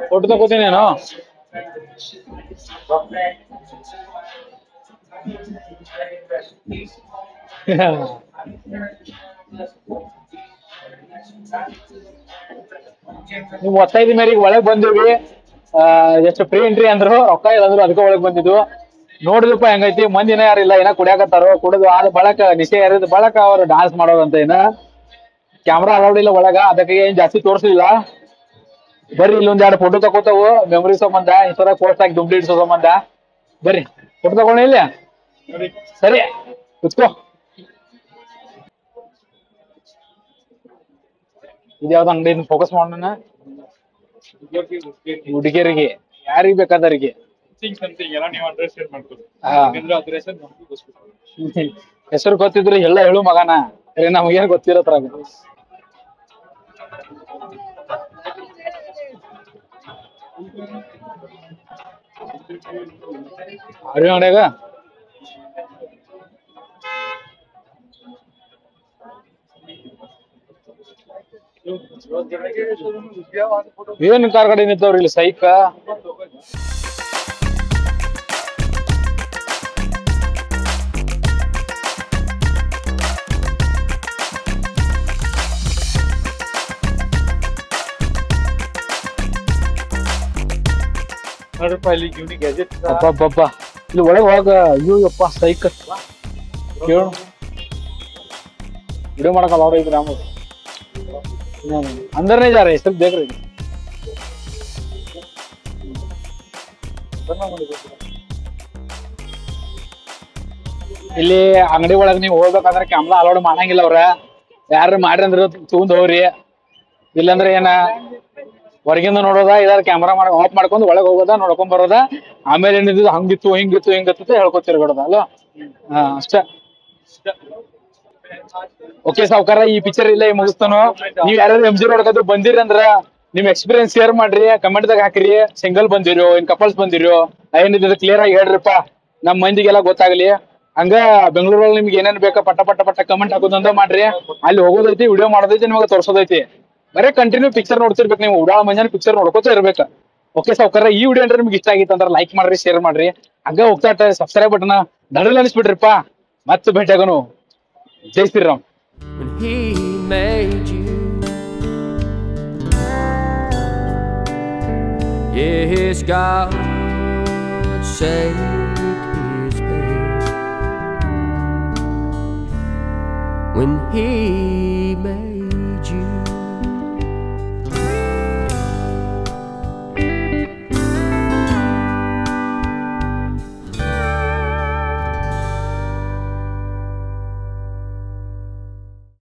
Photo ತಗೋತೀನೇನೋ. ನೀವು 35 ಮೇರೆಗೆ ಒಳಗ್ ಬಂದಿವಿ. ಎಷ್ಟು ಫ್ರೀ ಎಂಟ್ರಿ ಅಂದ್ರು, ರೊಕ್ಕ ಇಲ್ಲ ಅಂದ್ರು, ಅದಕ್ಕೆ ಒಳಗ್ ಬಂದಿದ್ವು. ನೋಡಿದ್ರಪ್ಪ ಹೆಂಗೈತಿ, ಮಂದಿನ ಯಾರಿಲ್ಲ, ಏನ ಕುಡಿಯಾಕತ್ತಾರೋ. ಕುಡಿದು ಆದ ಬಳಕ ನಿಶೆ ಏರಿದ ಬಳಕ ಅವ್ರು ಡಾನ್ಸ್ ಮಾಡೋದಂತ. ಏನ ಕ್ಯಾಮ್ರಾ ಅಲೌಡ್ ಇಲ್ಲ ಒಳಗ, ಅದಕ್ಕೆ ಏನ್ ಜಾಸ್ತಿ ತೋರ್ಸಲಿಲ್ಲ. ಬರ್ರಿ ಇಲ್ಲೊಂದ್ 2 ಫೋಟೋ ತಗೋತಾವು, ಮೆಮೊರಿ ಸಂಬಂಧ, ಇನ್ಸ್ಟಾದಾಗ ಪೋಸ್ಟ್ ಹಾಕಿ ದುಡ್ಡು ಇಡ್ಸೋ ಸಂಬಂಧ. ಬರ್ರಿ ಫೋಟೋ ತಗೊಂಡ ಇಲ್ಲ. ಸರಿ ಕುತ್ಕೋ. ಇದ್ಯಾವ್ದು ಅಂಗಡಿ ಫೋಕಸ್ ಮಾಡೋಣ. ಹುಡುಗಿಯರಿಗೆ, ಯಾರಿಗ್ ಬೇಕಾದರಿಗೆ ಹೆಸರು ಗೊತ್ತಿದ್ರು ಎಲ್ಲ ಹೇಳು ಮಗನ, ನಮಗೇನ್ ಗೊತ್ತಿರತ್ರಾಗ. ಅರಿವಿ ಅಂಗಡ್ಯಾಗ ಏನ್ ಕಾರ್ ಗಾಡಿ ನಿಂತವ್ರಿ ಇಲ್ಲಿ ಸೈಕ. ಇಲ್ಲಿ ಒಳಗೆ ಹೋಗ. ಅಯ್ಯೋ ಯಪ್ಪ ಸೈಕ್ ಕೇಳು. ವಿಡಿಯೋ ಮಾಡಕಲ್ಲ ಅವ್ರ ಐತಿ ರಾಮ ಅಂದರ್ನೇ ಜಾರ ಹೆಸರು ಬೇಕ್ರಿ. ಇಲ್ಲಿ ಅಂಗಡಿ ಒಳಗ್ ನೀವ್ ಹೋಗ್ಬೇಕಂದ್ರೆ ಕ್ಯಾಮ್ರಾ ಅಲೌಡ್ ಮಾಡಂಗಿಲ್ಲ ಅವ್ರ. ಯಾರು ಮಾಡ್ರಿ ಅಂದ್ರ ತಗೊಂಡ್ ಹೋಗ್ರಿ, ಇಲ್ಲಾಂದ್ರೆ ಏನ ಹೊರಗಿಂದ ನೋಡೋದ, ಇದಾರ ಕ್ಯಾಮ್ರಾ ಆಫ್ ಮಾಡ್ಕೊಂಡು ಒಳಗ್ ಹೋಗೋದ, ನೋಡ್ಕೊಂಡ್ ಬರೋದ. ಆಮೇಲೆ ಏನಿದ್ದು ಹಂಗಿತ್ತು ಹಿಂಗಿತ್ತು ಹಿಂಗತ್ತ ಹೇಳ್ಕೊತಿರ್ಬೇಡ ಅಲ್ಲ. ಅಷ್ಟ. ಓಕೆ ಸಾವ್ಕಾರ, ಈ ಪಿಕ್ಚರ್ ಇಲ್ಲೇ ಮುಗಿಸ್ತಾನು. ನೀವ್ ಯಾರು MG ನೋಡ್ಕೋದು ಬಂದಿರಿ ಅಂದ್ರ ನಿಮ್ ಎಕ್ಸ್ಪೀರಿಯನ್ಸ್ ಶೇರ್ ಮಾಡ್ರಿ, ಕಮೆಂಟ್ ದಾಗ ಹಾಕ್ರಿ. ಸಿಂಗಲ್ ಬಂದಿರೋ ಇನ್ ಕಪಲ್ಸ್ ಬಂದಿರೋ ಏನಿದ್ ಕ್ಲಿಯರ್ ಆಗಿ ಹೇಳ್ರಿಪ್ಪ, ನಮ್ ಮಂದಿಗೆಲ್ಲ ಗೊತ್ತಾಗ್ಲಿ. ಹಂಗ ಬೆಂಗಳೂರಲ್ಲಿ ನಿಮ್ಗೆ ಏನೇನ್ ಬೇಕಾ ಪಟ್ಟ ಪಟ್ಟ ಪಟ್ಟ ಕಮೆಂಟ್ ಹಾಕೋದಂತ ಮಾಡ್ರಿ. ಅಲ್ಲಿ ಹೋಗೋದೈತಿ, ವಿಡಿಯೋ ಮಾಡೋದೈತಿ, ನಿಮ್ಗೆ ತೋರ್ಸೋದೈತಿ. ಬರೇ ಕಂಟಿನ್ಯೂ ಪಿಕ್ಚರ್ ನೋಡ್ತಿರ್ಬೇಕು ನೀವು. ಉಡಾಳ ಮಂಜಾನ ಪಿಕ್ಚರ್ ನೋಡ್ಕೋತ ಇರ್ಬೇಕು. ಓಕೆ ಸಾವ್ಕಾರ, ಈ ವಿಡಿಯೋ ಅಂದ್ರೆ ನಿಮ್ಗೆ ಇಷ್ಟ ಆಗಿತ್ತು ಅಂದ್ರೆ ಲೈಕ್ ಮಾಡ್ರಿ, ಶೇರ್ ಮಾಡ್ರಿ. ಹಂಗ ಹೋಗ್ತಾ ಸಬ್ಸ್ಕ್ರೈಬ್ ಬಟನ್ ದಡಲ್ ಅನಿಸ್ಬಿಡ್ರಿಪ್ಪ. ಮತ್ತೆ ಭೇಟಿ ಆಗೋನು. ಜೈ Shriram. When he made you, yes, God shaped his bed when he made